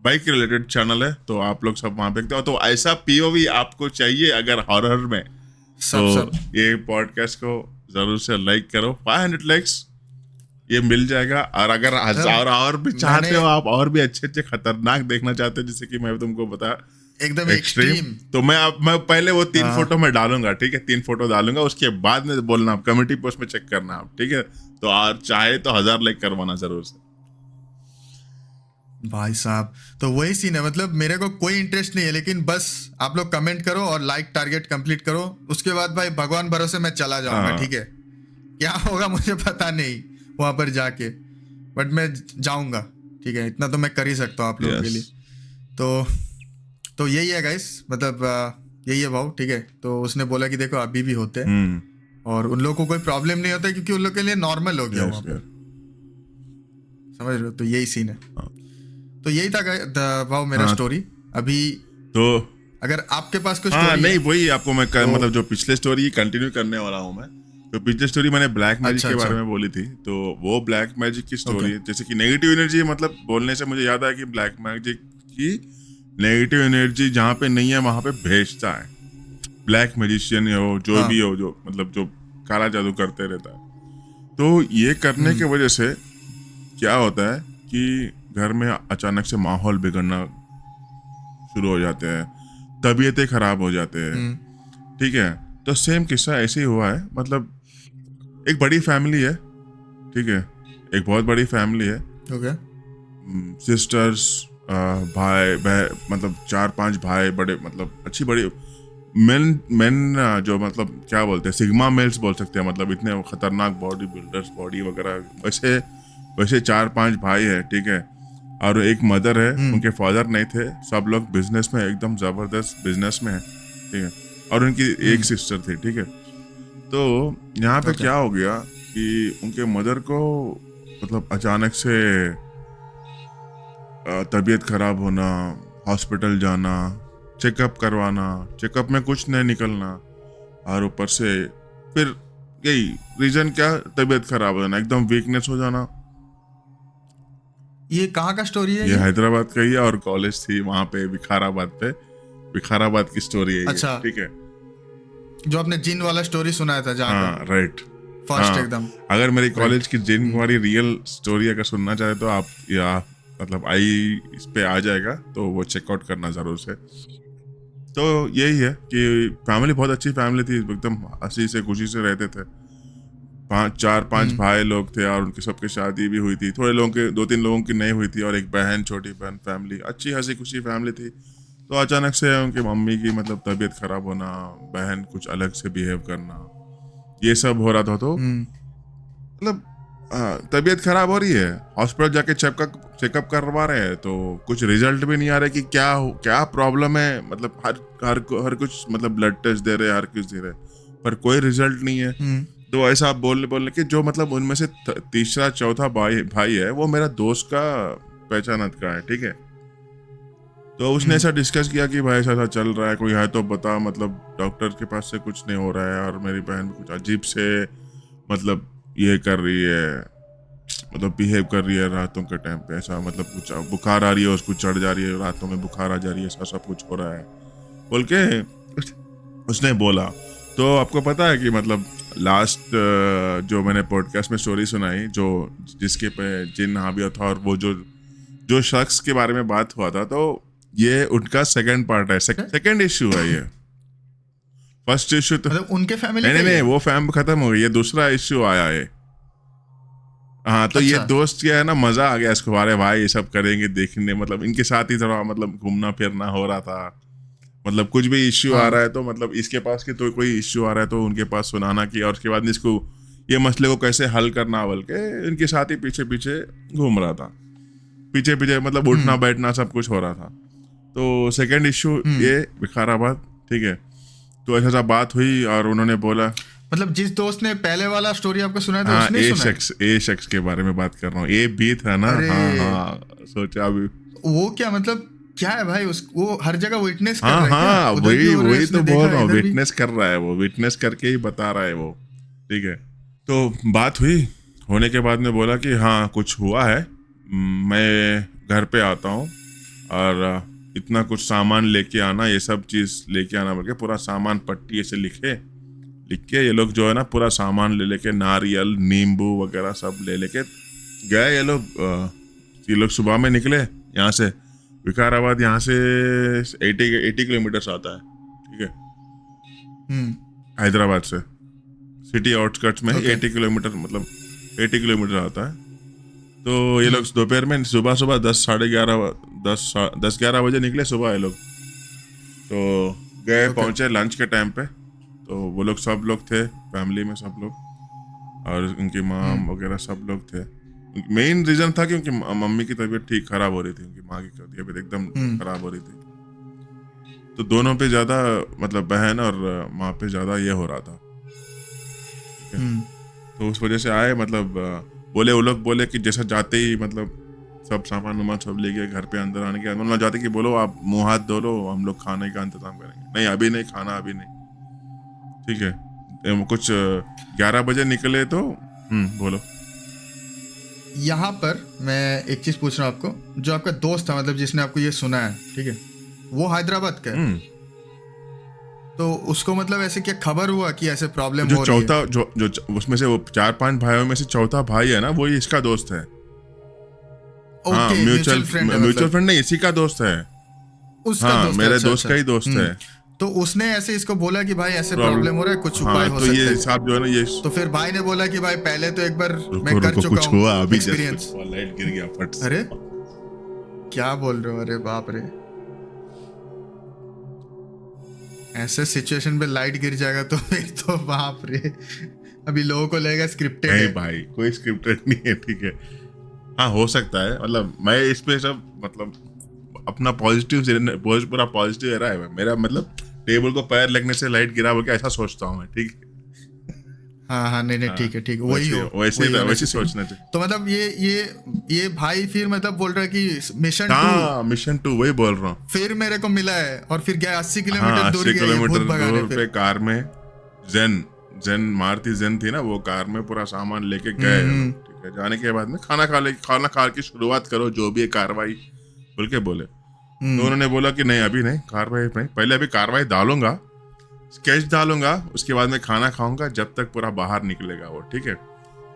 B: बाइक रिलेटेड चैनल है, तो आप लोग सब वहां पे देखते हो। तो ऐसा पीओवी आपको चाहिए अगर हॉरर में, तो
A: सब सब।
B: ये पॉडकास्ट को जरूर से लाइक करो। 500 लाइक्स ये मिल जाएगा। और अगर
A: मतलब
B: 1000 और भी
A: मैंने
B: चाहते हो आप, और भी अच्छे अच्छे खतरनाक देखना चाहते हो, जैसे कि मैं तुमको बता
A: एकदम
B: एक्सट्रीम,
A: एक्सट्रीम।
B: तो मैं पहले वो 3
A: हाँ
B: फोटो में डालूंगा, ठीक है, 3 फोटो डालूंगा, उसके बाद में बोलना आप, कम्युनिटी पोस्ट में चेक करना आप, ठीक है। तो और चाहे तो 1000 लाइक करवाना जरूर से।
A: भाई साहब, तो वही सीन है। मतलब मेरे को कोई इंटरेस्ट नहीं है, लेकिन बस आप लोग कमेंट करो और लाइक टारगेट कंप्लीट करो, उसके बाद भाई भगवान भरोसे मैं चला जाऊंगा,
B: हाँ,
A: ठीक है। क्या होगा मुझे पता नहीं वहां पर जाके, बट मैं जाऊंगा, ठीक है, इतना तो मैं कर ही सकता हूँ आप लोगों के
B: यस।
A: लिए। तो यही है गाइस, मतलब यही है भाव, ठीक है। तो उसने बोला कि देखो अभी भी होते हैं, और उन लोगों को कोई प्रॉब्लम नहीं होता है, क्योंकि उन लोग के लिए नॉर्मल हो गया
B: यस
A: वहां
B: यस।
A: पर, समझ रहे हो। तो यही सीन है। तो यही था भाव मेरा
B: हाँ,
A: स्टोरी। अभी
B: तो
A: अगर आपके पास कोई
B: हाँ
A: स्टोरी है
B: नहीं, वही आपको मैं
A: तो।
B: मतलब जो पिछले स्टोरी कंटिन्यू करने वाला हूँ मैं। तो पिछले स्टोरी मैंने ब्लैक मैजिक
A: अच्छा
B: के बारे
A: अच्छा।
B: में बोली थी, तो वो ब्लैक मैजिक की
A: ओके।
B: स्टोरी है। जैसे कि नेगेटिव एनर्जी, मतलब बोलने से मुझे याद आया कि ब्लैक मैजिक की नेगेटिव एनर्जी जहाँ पे नहीं है वहां पे भेजता है। ब्लैक मैजिशियन हो, जो
A: हाँ।
B: भी हो, जो मतलब जो काला जादू करते रहता है, तो ये करने की वजह से क्या होता है कि घर में अचानक से माहौल बिगड़ना शुरू हो जाते हैं, तबीयतें खराब हो जाते हैं,
A: हम्म।
B: ठीक है। तो सेम किस्सा ऐसे ही हुआ है। मतलब एक बड़ी फैमिली है, ठीक है, एक बहुत बड़ी फैमिली है,
A: ओके।
B: सिस्टर्स, भाई मतलब 4-5 भाई, बड़े मतलब अच्छी बड़ी मेन मेन, जो मतलब क्या बोलते हैं, सिग्मा मेल्स बोल सकते हैं, मतलब इतने खतरनाक बॉडी बिल्डर्स, बॉडी वगैरह, वैसे वैसे 4-5 भाई है, ठीक है। और एक मदर है, उनके फादर नहीं थे, सब लोग बिजनेस में, एकदम जबरदस्त बिजनेस में है, ठीक है। और उनकी एक सिस्टर थी, ठीक है। तो यहाँ पे
A: ओके।
B: क्या हो गया कि उनके मदर को मतलब अचानक से तबीयत खराब होना, हॉस्पिटल जाना, चेकअप करवाना, चेकअप में कुछ नहीं निकलना, और ऊपर से फिर यही रीजन क्या, तबीयत खराब हो जाना, एकदम वीकनेस हो जाना।
A: ये कहाँ का स्टोरी है
B: ये हैदराबाद का ही है और कॉलेज थी वहां पे विकाराबाद की स्टोरी है ये,
A: अच्छा।
B: ठीक है।
A: जो आपने जिन वाला स्टोरी सुनाया था जहाँ
B: हाँ राइट,
A: फर्स्ट
B: हाँ।
A: एकदम।
B: अगर मेरी कॉलेज की जिन वाली रियल स्टोरी अगर सुनना चाहे तो आप या मतलब इस पे आ जाएगा, तो वो चेकआउट करना जरूर से। तो यही है कि फैमिली बहुत अच्छी फैमिली थी, एकदम हंसी से खुशी से रहते थे। 5 भाई लोग थे और उनकी सबकी शादी भी हुई थी। थोड़े लोगों के 2-3 लोगों की नहीं हुई थी और एक बहन, छोटी बहन। फैमिली अच्छी हंसी खुशी फैमिली थी। तो अचानक से उनकी मम्मी की मतलब तबीयत खराब होना, बहन कुछ अलग से बिहेव करना, ये सब हो रहा था। तो मतलब तबीयत खराब हो रही है, हॉस्पिटल जाके चेकअप करवा रहे हैं, तो कुछ रिजल्ट भी नहीं आ रहा कि क्या प्रॉब्लम है। मतलब हर कुछ मतलब ब्लड टेस्ट दे रहे, हर कुछ दे रहे, पर कोई रिजल्ट नहीं है। तो ऐसा आप बोलने कि जो मतलब उनमें से तीसरा चौथा भाई है, वो मेरा दोस्त का पहचानत का है, ठीक है। तो उसने ऐसा डिस्कस किया कि भाई ऐसा चल रहा है, कोई है तो बता, मतलब डॉक्टर के पास से कुछ नहीं हो रहा है और मेरी बहन कुछ अजीब से मतलब ये कर रही है, मतलब बिहेव कर रही है रातों के टाइम पे। ऐसा मतलब कुछ बुखार आ रही है, उसको चढ़ जा रही है, रातों में बुखार आ जा रही है, ऐसा सब कुछ हो रहा है बोल के उसने बोला। तो आपको पता है कि मतलब लास्ट जो मैंने पॉडकास्ट में स्टोरी सुनाई, जो जिसके पे जिन हावी था और वो जो शख्स के बारे में बात हुआ था, तो ये उनका सेकंड पार्ट है, सेकंड इश्यू है ये। फर्स्ट इश्यू तो
A: मतलब उनके फैमिली
B: नहीं, वो फैम खत्म हो गई, ये दूसरा इश्यू आया है। हाँ, तो
A: अच्छा।
B: ये दोस्त क्या है ना, मजा आ गया इसको, अरे भाई ये सब करेंगे देखने, मतलब इनके साथ ही थोड़ा मतलब घूमना फिरना हो रहा था। मतलब कुछ भी इश्यू आ रहा है तो मतलब इसके पास के तो कोई इश्यू आ रहा है तो उनके पास सुनाना की, और उसके बाद इसको ये मसले को कैसे हल करना बोल के इनके साथ ही पीछे पीछे घूम रहा था, पीछे पीछे मतलब उठना बैठना सब कुछ हो रहा था। तो सेकंड इश्यू ये विकाराबाद, ठीक है। तो ऐसा बात हुई और उन्होंने बोला,
A: मतलब जिस दोस्त ने पहले वाला स्टोरी आपको सुनाया था,
B: हाँ,
A: उसने सुना
B: ए शख्स के बारे में बात कर रहा हूँ। ए बी था ना। हाँ, सोचा अभी
A: वो क्या मतलब क्या है भाई, वो हर जगह विटनेस कर रहा है क्या?
B: हाँ,
A: उधर भी हो रहा है,
B: वही
A: उसने
B: तो
A: देखा
B: बोल
A: है,
B: रहा हूँ,
A: इधर भी।
B: विटनेस कर रहा है वो, विटनेस करके ही बता रहा है वो, ठीक है। तो बात हुई, होने के बाद में बोला कि हाँ कुछ हुआ है, मैं घर पे आता हूँ और इतना कुछ सामान लेके आना, ये सब चीज लेके आना बोल के पूरा सामान पट्टी ऐसे लिख के ये लोग जो है ना पूरा सामान ले लेके, नारियल नींबू वगैरह सब ले लेके गए ये लोग सुबह में निकले यहाँ से। विकाराबाद यहाँ से 80 किलोमीटर आता है, ठीक है, हैदराबाद से। सिटी आउटस्कर्ट्स में 80 किलोमीटर, मतलब 80 किलोमीटर आता है। तो ये लोग दोपहर में सुबह 10-11 बजे निकले सुबह ये लोग। तो गए, पहुंचे लंच के टाइम पे। तो वो लोग सब लोग थे, फैमिली में सब लोग, और उनकी माँ वगैरह सब लोग थे। मेन रीजन था कि उनकी मम्मी की तबीयत ठीक खराब हो रही थी, उनकी माँ की तबीयत एकदम खराब हो रही थी। तो दोनों पे ज्यादा मतलब बहन और माँ पे ज्यादा ये हो रहा था, तो उस वजह से आए। मतलब बोले वो लोग बोले कि जैसा जाते ही मतलब सब सामान वामान सब ले गए घर पे। अंदर आने के बाद उन्होंने जाते कि बोलो आप मुंह हाथ धो लो, हम लोग खाने का इंतजाम करेंगे। नहीं अभी नहीं खाना, अभी नहीं, ठीक है। कुछ 11 बजे निकले तो बोलो।
A: यहाँ पर मैं एक चीज पूछ रहा हूँ आपको, जो आपका दोस्त था मतलब जिसने आपको ये सुना है, ठीक है, वो हैदराबाद का है। तो उसको मतलब ऐसे क्या खबर हुआ कि ऐसे प्रॉब्लम हो रही है?
B: जो उसमें से वो 4-5 भाइयों में से चौथा भाई है ना, वही इसका दोस्त है। हाँ, म्यूचुअल फ्रेंड नहीं, इसी का दोस्त है।
A: उसका
B: हाँ,
A: दोस्त
B: मेरे
A: अच्छा,
B: दोस्त का ही दोस्त है।
A: तो उसने ऐसे इसको बोला कि भाई ऐसे प्रॉब्लम हो रहा है, कुछ उपाय हो
B: तो
A: सकता
B: ये
A: है।
B: हिसाब जो है ना ये,
A: तो फिर भाई ने बोला कि भाई पहले तो एक बार मैं कर चुका
B: कुछ हुआ
A: हूँ
B: अभी,
A: एक्सपीरियंस।
B: लाइट गिर गया फट से।
A: अरे क्या बोल रहे हो, अरे बाप रे, ऐसे सिचुएशन पे लाइट गिर जाएगा तो फिर तो बाप रे, अभी लोगों को लगेगा स्क्रिप्टेड है।
B: भाई कोई स्क्रिप्टेड नहीं है, ठीक है। हाँ हो सकता है, मतलब मैं इस पे सब मतलब अपना पूरा पॉजिटिव रहा है मेरा। मतलब टेबल को पैर लगने से लाइट गिरा बोल के ऐसा सोचता हूँ मैं, ठीक है।
A: हाँ, नहीं ठीक है, वही हो,
B: वैसे सोचना चाहिए।
A: तो मतलब ये भाई फिर मतलब बोल रहा है कि
B: मिशन 2 वही बोल रहा हूँ।
A: फिर मेरे को मिला है और फिर गया 80
B: हाँ,
A: किलोमीटर दूर
B: 80
A: किलोमीटर
B: दूर पे कार में जेन जेन मारुति जेन थी ना, वो कार में पूरा सामान लेके गए। ठीक है, जाने के बाद में खाना खा के शुरुआत करो, जो भी है कार्रवाई बोल के बोले। तो उन्होंने बोला कि नहीं अभी नहीं कार्रवाई नहीं, पहले अभी कार्रवाई डालूंगा, स्केच डालूंगा, उसके बाद में खाना खाऊंगा जब तक पूरा बाहर निकलेगा वो। ठीक है,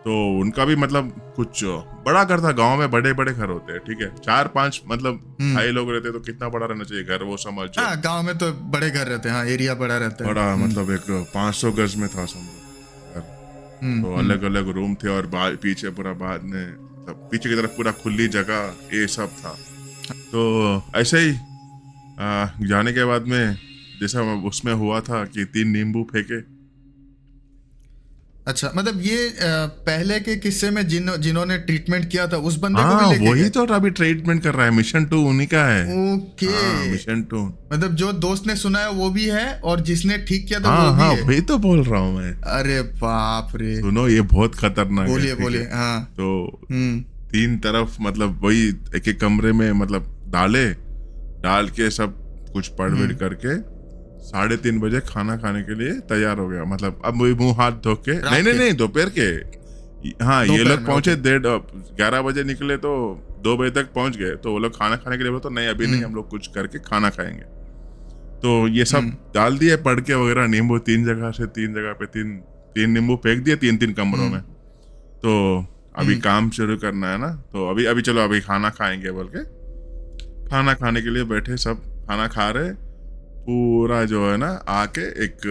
B: तो उनका भी मतलब कुछ बड़ा घर था, गांव में बड़े बड़े घर होते हैं। ठीक है, 4-5 मतलब भाई लोग रहते, तो कितना बड़ा रहना चाहिए घर, वो समझ।
A: हाँ, गांव में तो बड़े घर रहते हैं। हाँ, एरिया बड़ा रहता है।
B: बड़ा मतलब एक 500 गज में था समझो घर। तो अलग अलग रूम थे, और पीछे पूरा बाद में मतलब पीछे की तरफ पूरा खुली जगह, ये सब था। तो ऐसे ही जाने के बाद में जैसा उसमें हुआ था कि 3 नींबू फेंके।
A: अच्छा, मतलब ये पहले के किस्से में जिन्होंने ट्रीटमेंट किया था उस बंदे को भी
B: हाँ,
A: लेके
B: वही
A: गए?
B: तो अभी ट्रीटमेंट कर रहा है, मिशन 2 उन्हीं का है।
A: ओके।
B: मिशन 2
A: मतलब जो दोस्त ने सुना है वो भी है, और जिसने ठीक किया था
B: हाँ
A: वो भी
B: हाँ,
A: है।
B: वही तो बोल रहा हूँ मैं।
A: अरे बाप रे।
B: सुनो, ये बहुत खतरनाक है।
A: बोलिए
B: ठीक है?
A: बोलिए। हाँ।
B: तो 3 तरफ मतलब वही एक एक कमरे में मतलब डाल के सब कुछ पढ़ करके 3:30 बजे खाना खाने के लिए तैयार हो गया। मतलब अब मुंह हाथ धो के, नहीं दोपहर के। हाँ, ये लोग पहुंचे 11 बजे निकले, तो 2 बजे तक पहुंच गए। तो वो लोग खाना खाने के लिए बोले, तो नहीं अभी नहीं, हम लोग कुछ करके खाना खाएंगे। तो ये सब डाल दिए पढ़ के वगैरह, नींबू 3 जगह पे 3 नींबू फेंक दिए 3 कमरों में। तो अभी काम शुरू करना है ना, तो अभी चलो अभी खाना खाएंगे बोल के खाना खाने के लिए बैठे, सब खाना खा रहे। पूरा जो है ना आके एक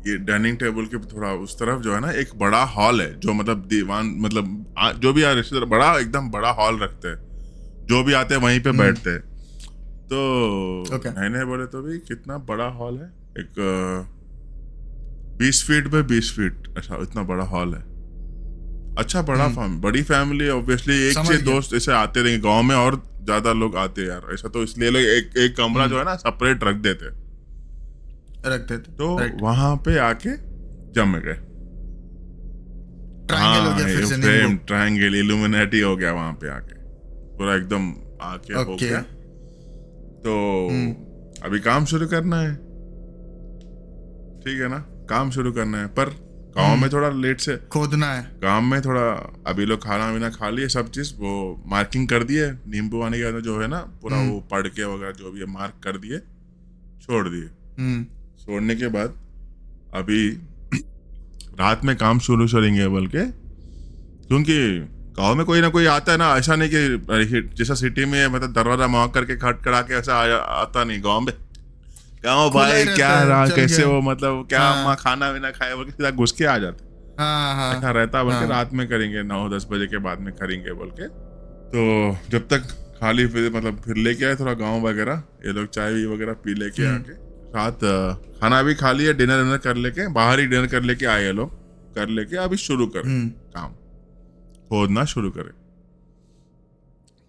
B: ये डाइनिंग टेबल के थोड़ा उस तरफ जो है ना एक बड़ा हॉल है, जो मतलब दीवान मतलब जो भी रिश्तेदार बड़ा एकदम बड़ा हॉल रखते हैं, जो भी आते हैं वहीं पे बैठते हैं। तो मैंने बोले तो भी कितना बड़ा हॉल है, एक 20 फीट पे 20 फीट अच्छा इतना बड़ा हॉल है। अच्छा बड़ी फैमिली ऑब्वियसली, एक से दोस्त ऐसे आते रहेंगे गांव में, और ज्यादा लोग आते यार ऐसा, तो इसलिए लोग एक कमरा जो है ना सेपरेट रख देते। तो वहां पे आके जम गए।
A: ट्रायंगल हो गया फिर से,
B: फ्रेम ट्रायंगल इल्यूमिनेटी हो गया वहां पे आके, पूरा एकदम आके हो गया। तो अभी काम शुरू करना है। ठीक है ना, काम शुरू करना है, पर गांव में थोड़ा लेट से
A: खोदना है।
B: गांव में थोड़ा अभी लोग खाना वाना खा लिए, सब चीज वो मार्किंग कर दिए, नींबू आने के बाद जो है ना पूरा वो पढ़ के वगैरह जो भी है मार्क कर दिए, छोड़ दिए। छोड़ने के बाद अभी रात में काम शुरू करेंगे बोल के, क्योंकि गांव में कोई ना कोई आता है ना, ऐसा नहीं कि जैसा सिटी में मतलब दरवाजा मॉक करके खटखड़ा के ऐसा आता नहीं। गाँव भाई क्या रहा, कैसे हो, मतलब क्या माँ खाना वाना खाए बोल के सीधा घुस के आ जाते। ऐसा रहता बोल के रात में करेंगे, 9-10 बजे के बाद में करेंगे बोल के। तो जब तक खाली फिर लेके आए थोड़ा गाँव वगैरह, ये लोग चाय वगैरह पी लेके आके रात खाना भी खा लिया, डिनर कर लेके बाहर ही डिनर कर लेके आए ये लोग, कर लेके अभी शुरू करें काम, खोदना शुरू करें।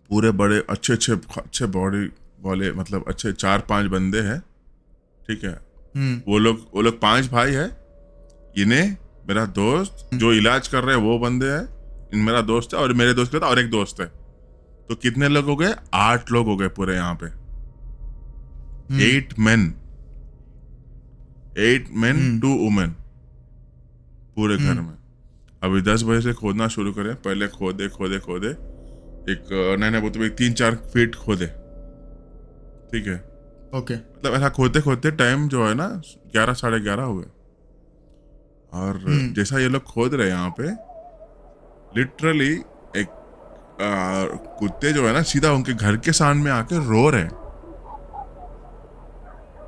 B: पूरे बड़े अच्छे बॉडी वाले मतलब अच्छे 4-5 बंदे हैं। ठीक है, वो लोग 5 भाई है। इन्हें मेरा दोस्त जो इलाज कर रहे हैं वो बंदे हैं, इन मेरा दोस्त है और मेरे दोस्त का और एक दोस्त है। तो कितने लोग हो गए? 8 लोग हो गए पूरे यहाँ पे। 8 men 2 women पूरे घर में। अभी 10 बजे से खोदना शुरू करें। पहले खोदे एक नए वो तो 3-4 फीट खोदे। ठीक है,
A: ओके।
B: मतलब ऐसा खोदते टाइम जो है ना 11 साढ़े 11 हो गए। और जैसा ये लोग खोद रहे यहाँ पे लिटरली एक कुत्ते जो है ना सीधा उनके घर के सामने आके रो रहे हैं।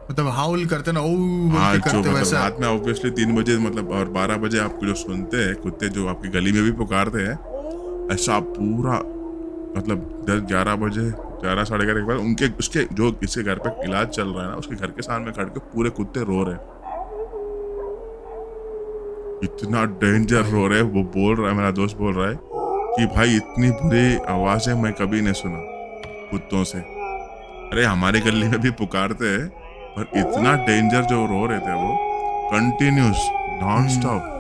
A: मतलब हाउल करते ना,
B: हाँ,
A: करते
B: मतलब
A: वैसा।
B: रात में ऑब्वियसली 3 बजे मतलब और 12 बजे आपको जो सुनते हैं कुत्ते जो आपकी गली में भी पुकारते हैं, ऐसा पूरा मतलब 10-11 बजे 11 साढ़े 11 के बाद उनके उसके जो किसी घर पे इलाज चल रहा है ना उसके घर के सामने खड़ के पूरे कुत्ते रो रहे हैं। इतना डेंजर रो रहे हैं। वो बोल रहा है, मेरा दोस्त बोल रहा है कि भाई इतनी बुरी आवाजें मैं कभी नहीं सुना कुत्तों से। अरे हमारे गली में भी पुकारते हैं, पर इतना डेंजर जो रो रहे थे वो कंटिन्यूस नॉन स्टॉप।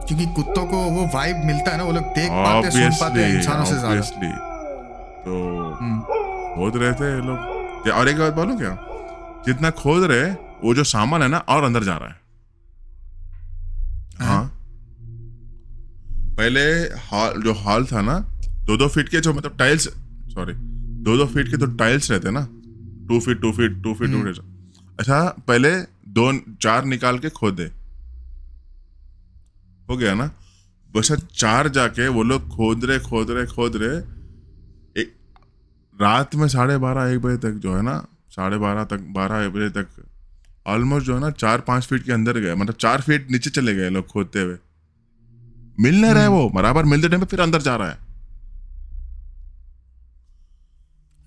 A: क्योंकि कुत्तों को वो वाइब मिलता है ना, वो लोग देख पाते हैं, सुन पाते हैं इंसानों से ज्यादा।
B: तो खोद रहे थे लोग। और एक बात बोलूं क्या, जितना खोद रहे वो जो सामान है ना और अंदर जा रहा है। पहले जो हॉल था ना, 2-2 फीट के जो मतलब टाइल्स, सॉरी 2-2 फीट के तो टाइल्स रहते ना, 2 फीट 2 फीट 2 फीट 2 फीट। अच्छा, पहले 2-4 निकाल के खोदे, हो गया ना। बस 4 जाके वो लोग खोद रहे एक रात में 12:30-1 बजे तक जो है ना, 12:30 तक 12 बजे तक ऑलमोस्ट जो है ना 4-5 फीट के अंदर गए, मतलब 4 फीट नीचे चले गए लोग खोदते हुए। मिल नहीं रहे वो बराबर, मिलते टाइम पे फिर अंदर जा रहा है।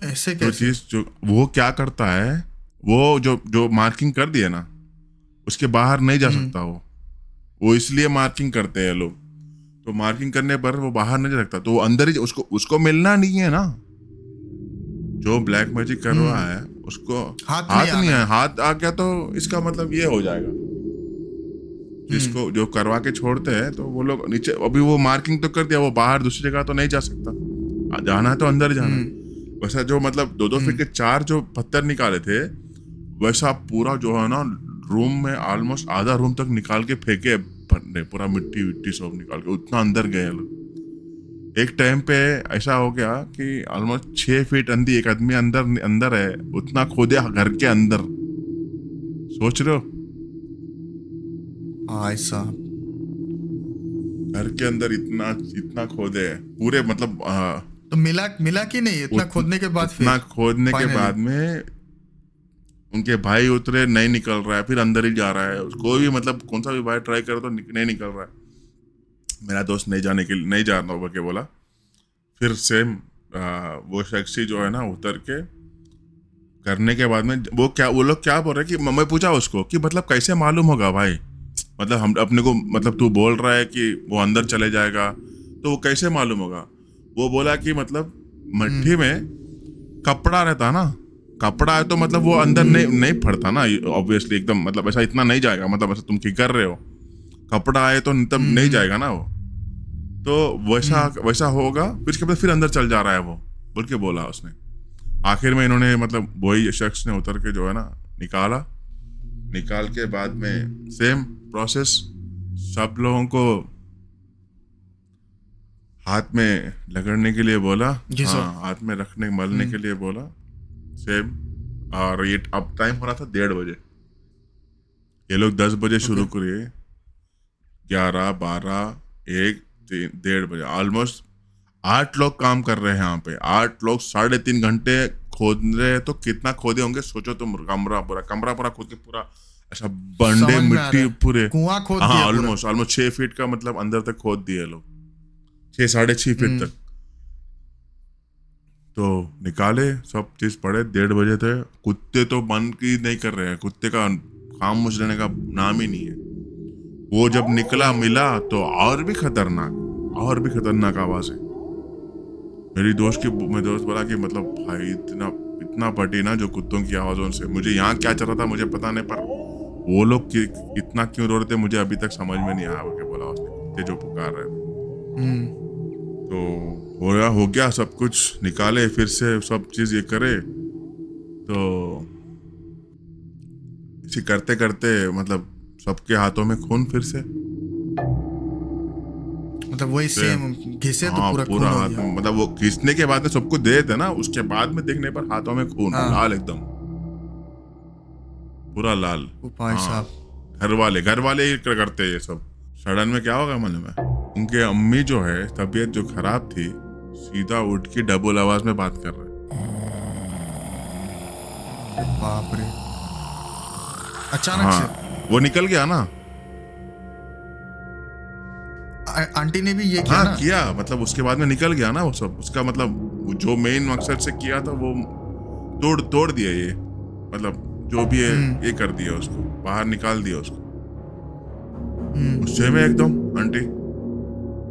A: ऐसे
B: जो
A: कैसे?
B: चीज जो वो क्या करता है, वो जो जो मार्किंग कर दिया ना, उसके बाहर नहीं जा सकता वो इसलिए मार्किंग करते हैं लोग। तो मार्किंग करने पर वो बाहर नहीं जा सकता, तो वो अंदर ही, उसको मिलना नहीं है ना। जो ब्लैक मैजिक कर रहा है उसको
A: हाथ नहीं
B: हाथ नहीं
A: आना
B: है,
A: है।
B: हाथ आ गया तो इसका मतलब ये हो जाएगा। जिसको जो करवा के छोड़ते हैं तो वो लोग नीचे, अभी वो मार्किंग तो कर दिया, वो बाहर दूसरी जगह तो नहीं जा सकता, जाना है तो अंदर जाना है। वैसा जो मतलब 2-2 फीट के 4 जो पत्थर निकाले थे, वैसा पूरा जो है ना रूम में ऑलमोस्ट आधा रूम तक निकाल के फेंके, पूरा मिट्टी विट्टी सब निकाल के, उतना अंदर गए लोग। एक टाइम पे ऐसा हो गया कि ऑलमोस्ट 6 फीट अंदर एक आदमी अंदर अंदर है, उतना खोदे घर के अंदर, सोच रहे हो?
A: भाई साहब,
B: घर के अंदर इतना इतना खोदे पूरे, मतलब
A: तो मिला मिला कि नहीं इतना खोदने के बाद?
B: उतना
A: फिर
B: खोदने के
A: फाइनली
B: बाद में उनके भाई उतरे, नहीं निकल रहा है, फिर अंदर ही जा रहा है। कोई भी मतलब कौन सा भी भाई ट्राई करे तो नहीं निकल रहा है। मेरा दोस्त नहीं जाने के लिए नहीं जा रहा के बोला। फिर सेम वो शख्सी जो है ना उतर के करने के बाद में वो लोग क्या बोल रहे हैं कि मैं पूछा उसको कि मतलब कैसे मालूम होगा भाई, मतलब हम अपने को, मतलब तू बोल रहा है कि वो अंदर चले जाएगा तो वो कैसे मालूम होगा? वो बोला कि मतलब मट्टी में कपड़ा रहता ना, कपड़ा है तो मतलब वो अंदर नहीं फड़ता ना ऑब्वियसली, एकदम मतलब ऐसा इतना नहीं जाएगा, मतलब ऐसा तुम क्या कर रहे हो, कपड़ा है तो तब नहीं जाएगा ना वो। तो वैसा वैसा होगा, फिर उसके बाद फिर अंदर चल जा रहा है वो, बोल के बोला उसने। आखिर में इन्होंने मतलब वही शख्स ने उतर के जो है ना निकाल के बाद में सेम प्रोसेस, सब लोगों को हाथ में लगड़ने के लिए बोला,
A: जी सर।
B: हाँ हाथ में रखने मलने के लिए बोला सेम। और ये अब टाइम हो रहा था 1:30 बजे, ये लोग 10 बजे शुरू करिए, 11, 12, 1, 3, 1:30 बजे ऑलमोस्ट 8 लोग काम कर रहे हैं यहाँ पे। 8 लोग 3.5 घंटे खोद रहे हैं, तो कितना खोदे होंगे सोचो तुम। कमरा पूरा खोद के पूरा ऐसा बंडे
A: समझ में आ रहा
B: मिट्टी
A: है।
B: पूरे,
A: कुआं खोद
B: हाँ
A: दिया पूरा।
B: ऑलमोस्ट 6 फीट का मतलब अंदर तक खोद दिए लोग, 6-6.5 फीट तक। तो निकाले सब चीज पड़े, 1:30 बजे थे। कुत्ते तो बंद की नहीं कर रहे हैं, कुत्ते का खामोश रहने का नाम ही नहीं है। वो जब निकला मिला तो और भी खतरनाक आवाज है। मेरे दोस्त बोला कि मतलब भाई इतना पटी ना जो कुत्तों की आवाजों से, मुझे यहाँ क्या चल रहा था मुझे पता नहीं, पर वो लोग इतना क्यों रो रहे थे मुझे अभी तक समझ में नहीं आया। क्या बोला उसने, कुत्ते जो पुकार रहे थे। तो हो गया सब कुछ, निकाले फिर से सब चीज ये करे। तो इसी करते करते मतलब सबके हाथों में खून फिर से,
A: मतलब वही सेम घिसे तो
B: हाँ
A: पूरा
B: पूरा
A: खून हो
B: हाथ
A: गया।
B: में, मतलब वो खींचने के बाद में सबको दे थे ना, उसके बाद में देखने पर हाथों में खून, लाल एकदम पूरा लाल।
A: ओ भाई
B: हाँ,
A: साहब।
B: घर वाले ही करते हैं ये सब। सडन में क्या होगा मालूम है, उनके अम्मी जो है तबीयत जो खराब थी, सीधा उठ के डबल आवाज में बात कर रहे।
A: बाप रे, अचानक से।
B: हाँ वो निकल गया ना।
A: आंटी ने भी ये किया
B: हाँ
A: ना?
B: किया, मतलब उसके बाद में निकल गया ना वो सब। उसका मतलब जो मेन मकसद से किया था वो तोड़ दिया ये, मतलब जो भी है ये कर दिया, उसको बाहर निकाल दिया उसको गुस्से में एकदम। आंटी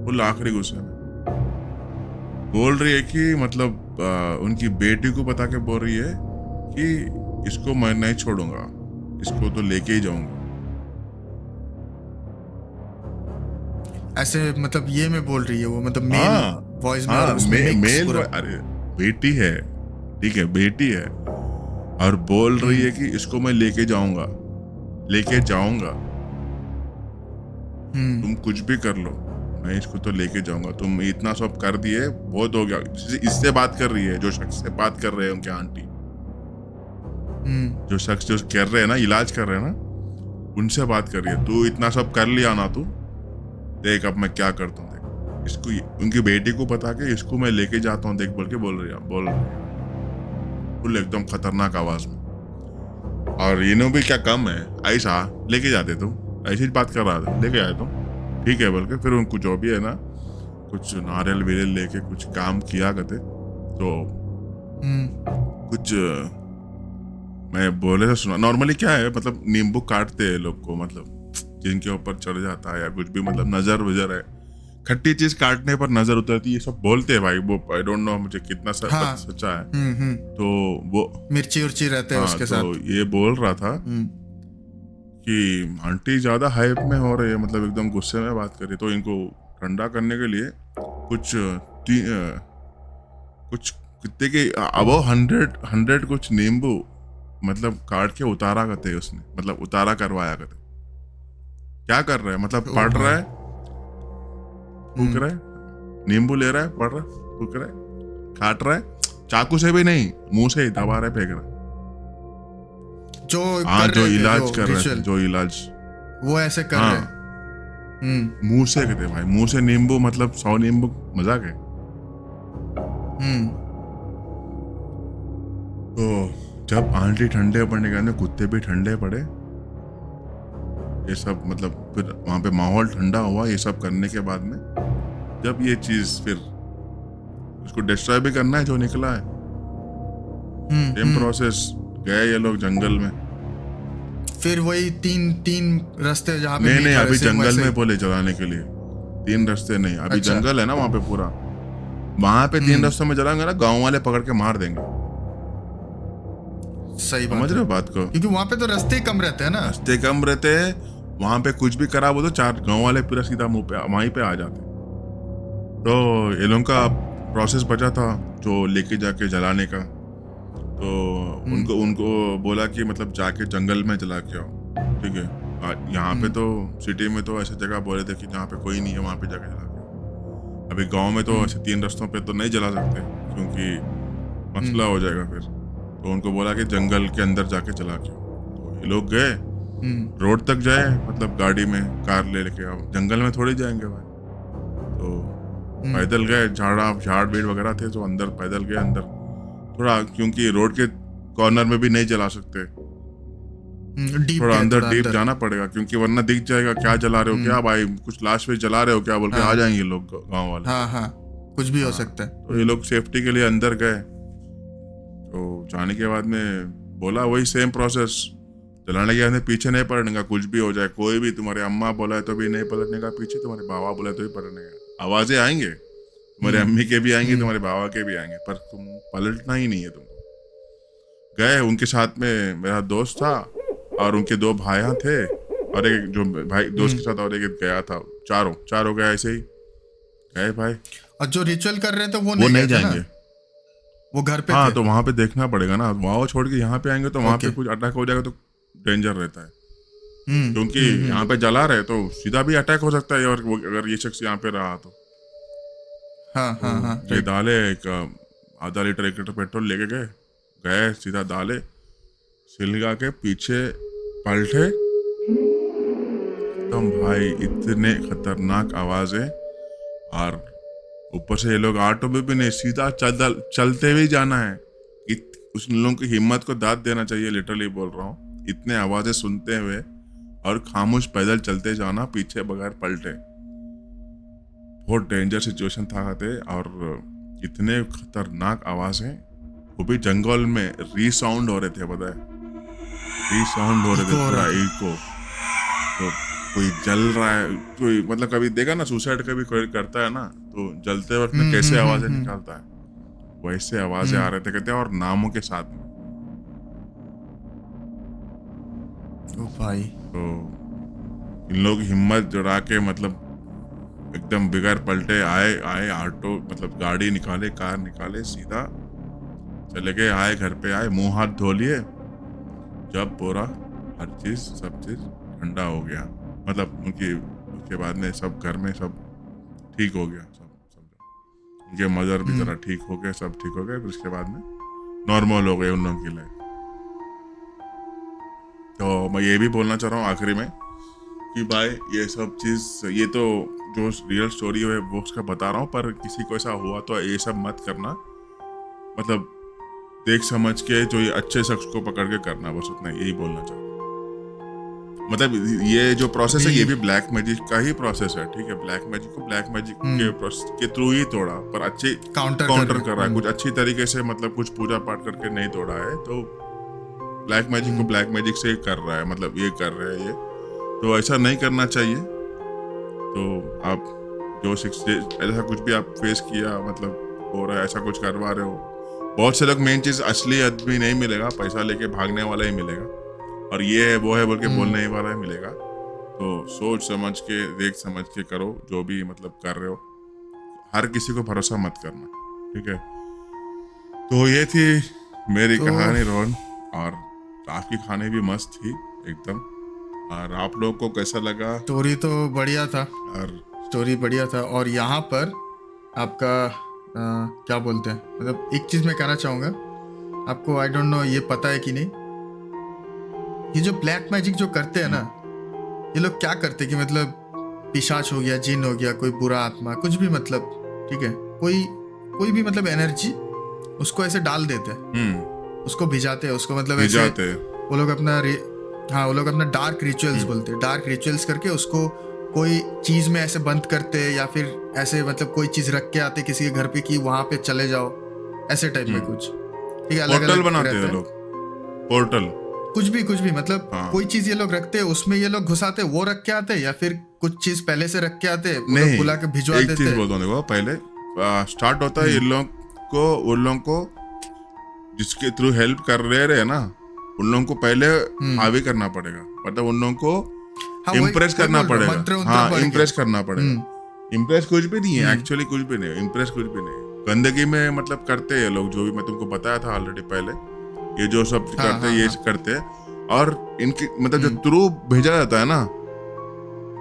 B: फुल आखिरी गुस्से में बोल रही है कि मतलब उनकी बेटी को बता के बोल रही है कि इसको मैं नहीं छोड़ूंगा, इसको तो लेके ही जाऊंगा।
A: ऐसे मतलब ये में बोल रही है वो, मतलब मेल वॉइस में, और
B: हाँ
A: उसमें मिक्स
B: मेल
A: पूरा।
B: अरे बेटी है, ठीक है बेटी है, और बोल रही है कि इसको मैं लेके जाऊंगा। तुम कुछ भी कर लो, मैं इसको तो लेके जाऊंगा, तुम इतना सब कर दिए, बहुत हो गया। इससे बात कर रही है, जो शख्स से बात कर रहे हैं उनके आंटी, जो शख्स जो कर रहे हैं ना, इलाज कर रहे हैं ना, उनसे बात कर रही है। तू इतना सब कर लिया ना, तू देख अब मैं क्या करता हूँ, देख इसको, उनकी बेटी को बता के इसको मैं लेके जाता हूँ, देख बोल के बोल रही है फुल एकदम खतरनाक आवाज में। और इन्हों भी क्या कम है, ऐसा लेके जाते तुम, ऐसी बात कर रहा था, लेके आए तुम, ठीक है बोल के। फिर उनको जो भी है ना, कुछ नारियल विरियल लेके कुछ काम किया करते, तो कुछ मैं बोले तो सुना। नॉर्मली क्या है, मतलब नींबू काटते हैं लोग को, मतलब जिनके ऊपर चढ़ जाता है या कुछ भी, मतलब नजर वजर है, खट्टी चीज काटने पर नजर उतरती है, ये सब बोलते हैं भाई। वो आई डोंट नो मुझे कितना सच्चा है। तो वो
A: मिर्ची उर्ची रहते हैं उसके साथ।
B: तो ये बोल रहा था कि आंटी ज्यादा हाइप में हो रही है, मतलब एकदम गुस्से में बात कर रही, तो इनको ठंडा करने के लिए कुछ कितने के अब 100 कुछ नींबू मतलब काट के उतारा करते उसने, मतलब उतारा करवाया करते। क्या कर रहा है, मतलब पढ़ रहा है, फूक रहा है, नींबू ले रहा है, पढ़ रहा है, फूक रहा है, काट रहा है, चाकू से भी नहीं, मुंह से ही दबा रहा है, फेंक रहा है। जो इलाज कर रहे हैं, जो इलाज
A: वो ऐसे कर रहे हैं।
B: मुंह से कहते भाई, मुंह से नींबू, मतलब 100 नींबू, मजाक है। तो जब आंटी ठंडे पड़ने के बाद कुत्ते भी ठंडे पड़े, ये सब मतलब फिर वहां पे माहौल ठंडा हुआ। ये सब करने के बाद में जब ये चीज फिर उसको डिस्ट्रॉय भी करना है जो निकला है, सेम प्रोसेस, गए ये लोग जंगल में।
A: फिर वही तीन रास्ते जहाँ पे
B: नहीं अभी जंगल में बोले जलाने के लिए 3 रास्ते नहीं, अभी
A: अच्छा।
B: जंगल है ना वहां पे पूरा, वहां पे 3 रास्तों में जलाएंगे ना, गांव वाले पकड़ के मार देंगे।
A: सही बात,
B: समझ रहे हो बात को?
A: क्योंकि वहां पे तो रास्ते कम रहते हैं ना,
B: रास्ते कम रहते हैं, वहां पे कुछ भी करा वो तो 4 गांव वाले पूरा सीधा मुंह पे वहीं पे आ जाते। तो ये लोगों का प्रोसेस बचा था जो लेके जाके जलाने का, तो उनको बोला कि मतलब जाके जंगल में जला के आओ, ठीक है। यहाँ पे तो सिटी में तो ऐसे जगह बोले थे कि जहाँ पे कोई नहीं है वहां पे जाके जला के आओ। अभी गांव में तो ऐसे 3 रास्तों पे तो नहीं जला सकते क्योंकि मसला हो जाएगा फिर, तो उनको बोला कि जंगल के अंदर जाके जला के आओ। तो ये लोग गए, रोड तक जाए, मतलब गाड़ी में कार ले लेके आओ, जंगल में थोड़ी जाएंगे भाई, तो पैदल गए, झाड़ भीड़ वगैरह थे, तो अंदर पैदल गए अंदर थोड़ा, क्योंकि रोड के कॉर्नर में भी नहीं जला सकते, थोड़ा अंदर डीप जाना पड़ेगा, क्योंकि वरना दिख जाएगा क्या जला रहे हो क्या भाई, कुछ लाश पे जला रहे हो क्या बोल के आ जाएंगे लोग गांव वाले।
A: हाँ कुछ भी हो सकता है।
B: तो ये लोग सेफ्टी के लिए अंदर गए, तो जाने के बाद में बोला वही सेम प्रोसेस, जलाने के बाद पीछे नहीं पलटने का, कुछ भी हो जाए, कोई भी, तुम्हारे अम्मा बोला है तो भी नहीं पलटने का पीछे, तुम्हारे बाबा बोला तो भी पलटने का। आवाजें आएंगे, तुम्हारे अम्मी के भी आएंगे, तुम्हारे बाबा के भी आएंगे, पर तुम पलटना ही नहीं है तुमको। गए, उनके साथ में मेरा दोस्त था और उनके 2 भाइयां थे, और एक जो भाई दोस्त के साथ और एक गया था, चारों गए, ऐसे ही गए भाई।
A: और जो रिचुअल कर रहे थे वो
B: नहीं जाएंगे,
A: वो घर पे
B: हाँ
A: थे।
B: तो वहां पे देखना पड़ेगा ना, वहां छोड़ के यहाँ पे आएंगे तो वहां पे कुछ अटैक हो जाएगा तो डेंजर रहता है, क्योंकि यहाँ पे जला रहे तो सीधा भी अटैक हो सकता है, और अगर ये शख्स यहाँ पे रहा तो
C: हाँ
B: ये डाले, एक आधा लीटर 1 लीटर पेट्रोल लेके गए सीधा डाले, सिलगा के पीछे पलटे, एकदम भाई इतने खतरनाक आवाजें, और ऊपर से ये लोग ऑटो में भी नहीं, सीधा चलते हुए जाना है। उस लोगों की हिम्मत को दाद देना चाहिए, लिटरली बोल रहा हूँ, इतने आवाजें सुनते हुए और खामोश पैदल चलते जाना, पीछे बगैर पलटे। बहुत डेंजर सिचुएशन था और इतने खतरनाक आवाजें, वो भी जंगल में रीसाउंड हो रहे थे, पता है, रीसाउंड हो रहे थे पूरा इको। तो कोई जल रहा है, कोई मतलब कभी देखा ना सुसाइड कभी कोई करता है ना, तो जलते वक्त में कैसे आवाजें निकालता है, वैसे आवाजें आ रहे थे कहते हैं, और नामों के साथ में।
A: ओ भाई,
B: तो इन लोग हिम्मत जुड़ा के मतलब एकदम बिगैर पलटे आए ऑटो, मतलब गाड़ी निकाले, कार निकाले, सीधा चले गए, आए घर पे, आए मुंह हाथ धो लिए, जब पूरा हर चीज सब चीज ठंडा हो गया, मतलब उसके बाद में सब घर में सब ठीक हो गया सब सब उनके मदर भी जरा ठीक हो गए, सब ठीक हो गए, फिर उसके बाद में नॉर्मल हो गए उन लोगों की लाइफ। तो मैं ये भी बोलना चाह रहा हूँ आखिरी में कि भाई ये सब चीज़, ये तो जो रियल स्टोरी है वो उसका बता रहा हूँ, पर किसी को ऐसा हुआ तो ये सब मत करना, मतलब देख समझ के जो ये अच्छे शख्स को पकड़ के करना, बस उतना यही बोलना चाहता हूँ। मतलब ये जो प्रोसेस है ये भी ब्लैक मैजिक का ही प्रोसेस है, ठीक है। ब्लैक मैजिक को ब्लैक मैजिक के थ्रू ही तोड़ा, पर अच्छे काउंटर कर रहा है, कुछ अच्छी तरीके से, मतलब कुछ पूजा पाठ करके नहीं तोड़ा है। तो ब्लैक मैजिक को ब्लैक मैजिक से कर रहा है, मतलब ये कर रहा है ये, तो ऐसा नहीं करना चाहिए। तो आप जो ऐसा कुछ भी आप फेस किया, मतलब हो रहा है, ऐसा कुछ करवा रहे हो, बहुत से लोग मेन चीज असली आदमी नहीं मिलेगा, पैसा लेके भागने वाला ही मिलेगा, और ये है वो है बोल के बोलने ही वाला ही मिलेगा। तो सोच समझ के, देख समझ के करो जो भी मतलब कर रहे हो, हर किसी को भरोसा मत करना, ठीक है। तो ये थी मेरी कहानी रोहन, और आपकी कहानी भी मस्त थी एकदम। और आप लोगों को कैसा लगा?
A: स्टोरी तो बढ़िया था,
B: और
A: स्टोरी बढ़िया था। और यहाँ पर आपका क्या बोलते हैं, मतलब एक चीज़ मैं कहना चाहूँगा आपको, आई डोंट नो ये पता है कि नहीं, ये जो ब्लैक मैजिक जो करते हैं ना, ये लोग क्या करते हैं कि मतलब पिशाच हो गया, जिन हो गया, कोई बुरा आत्मा, कुछ भी, मतलब ठीक है, कोई भी मतलब एनर्जी उसको ऐसे डाल देते हैं, उसको भिजाते हैं, उसको मतलब ऐसे वो लोग अपना वो लोग अपना डार्क रिचुअल्स बोलते हैं, डार्क रिचुअल्स करके उसको कोई चीज में ऐसे बंद करते हैं, या फिर ऐसे मतलब कोई चीज रख के आते किसी के घर पे कि वहां पे चले जाओ, ऐसे टाइप में कुछ, ठीक है। अलग अलग
B: बनाते हैं लोग, पोर्टल,
A: कुछ भी मतलब कोई चीज ये लोग रखते हैं, उसमें ये लोग घुसाते, वो रख के आते, या फिर कुछ चीज पहले से रख के आते, नहीं बुला के भिजवा देते।
B: एक चीज बोलता हूँ, देखो पहले स्टार्ट होता है, उन लोगों को जिसके थ्रू हेल्प कर रहे हैं ना, उन लोगों को पहले हावी करना पड़ेगा, मतलब उन लोगों को इम्प्रेस करना पड़ेगा। हाँ, इम्प्रेस करना पड़ेगा। इम्प्रेस कुछ भी नहीं है एक्चुअली, कुछ भी नहीं, इम्प्रेस कुछ भी नहीं, गंदगी में मतलब करते हैं लोग, जो भी मैं तुमको बताया था ऑलरेडी पहले, ये जो सब करते हैं ये करते हैं। और इनकी मतलब जो थ्रू भेजा जाता है ना,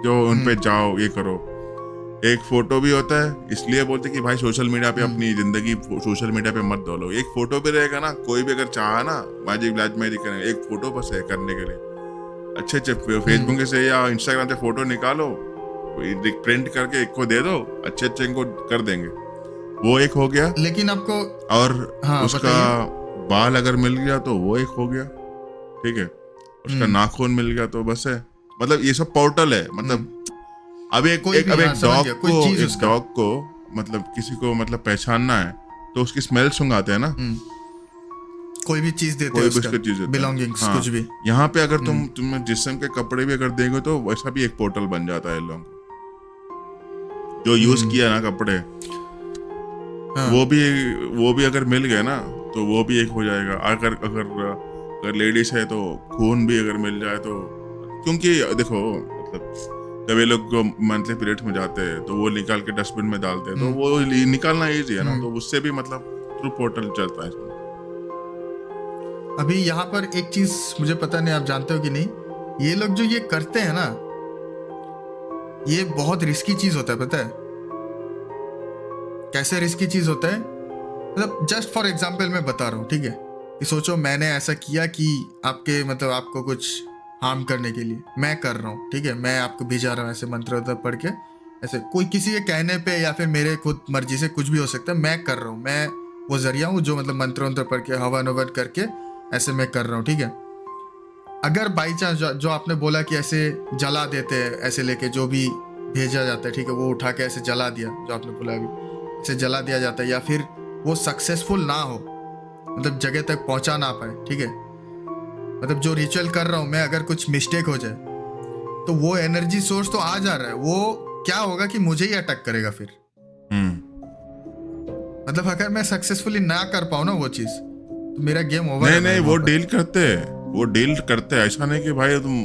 B: जो उन पे जाओ ये करो, एक फोटो भी होता है, इसलिए बोलते कि भाई सोशल मीडिया पे अपनी जिंदगी सोशल मीडिया पे मत डालो। एक फोटो भी रहेगा ना, कोई भी अगर चाहा ना मैजिक ब्लैक मैजिक करने, एक फोटो बस है करने के लिए, अच्छे फेसबुक से या इंस्टाग्राम से फोटो निकालो, प्रिंट करके एक को दे दो, अच्छे इनको कर देंगे, वो एक हो गया।
A: लेकिन आपको
B: और उसका बाल अगर मिल गया तो वो एक हो गया, ठीक है, उसका नाखून मिल गया तो बस है, मतलब ये सब पोर्टल है। मतलब अब एक डॉग को मतलब किसी को मतलब पहचानना है तो उसकी स्मेल सूंघाते हैं ना,
A: कोई भी चीज देते हैं, उसका बिलोंगिंग्स कुछ भी।
B: यहाँ पे अगर तुम जिस्म के कपड़े भी अगर देंगे तो वैसा भी एक पोर्टल बन जाता है लोगों को, जो यूज किया ना कपड़े, वो भी अगर मिल गए ना तो वो भी एक हो जाएगा। अगर लेडीज है तो खून भी अगर मिल जाए तो, क्योंकि देखो मतलब जब ये लोग मंथली पीरियड में जाते हैं तो वो निकाल के डस्टबिन में डालते हैं, तो वो निकालना इजी है ना, तो उससे भी मतलब थ्रू पोर्टल चलता है।
A: अभी यहाँ पर एक चीज मुझे पता नहीं, आप जानते हो कि नहीं, ये लोग जो ये करते हैं ना, ये बहुत रिस्की चीज होता है, पता है कैसे रिस्की चीज होता है? मतलब जस्ट फॉर एग्जाम्पल मैं बता रहा हूँ, ठीक है, कि सोचो मैंने ऐसा किया कि आपके मतलब आपको कुछ हार्म करने के लिए मैं कर रहा हूँ, ठीक है, मैं आपको भिजा रहा हूँ ऐसे मंत्र पढ़ के, ऐसे कोई किसी के कहने पे या फिर मेरे खुद मर्जी से, कुछ भी हो सकता है, मैं कर रहा हूँ, मैं वो जरिया हूँ जो मतलब मंत्र पढ़ के हवन ववन करके ऐसे मैं कर रहा हूँ, ठीक है। अगर बाई चांस जो आपने बोला कि ऐसे जला देते हैं, ऐसे लेके जो भी भेजा जाता है, ठीक है, वो उठा के ऐसे जला दिया, जो आपने बोला अभी ऐसे जला दिया जाता है, या फिर वो सक्सेसफुल ना हो, मतलब जगह तक पहुंचा ना पाए, ठीक है, मतलब जो रिचुअल कर रहा हूं मैं, अगर कुछ मिस्टेक हो जाए तो वो एनर्जी सोर्स तो आ जा रहा है, वो क्या होगा कि मुझे ही अटैक करेगा फिर। मतलब अगर मैं सक्सेसफुली ना कर पाऊँ ना वो चीज, तो मेरा गेम ओवर।
B: नहीं, वो डील करते हैं, ऐसा नहीं कि भाई तुम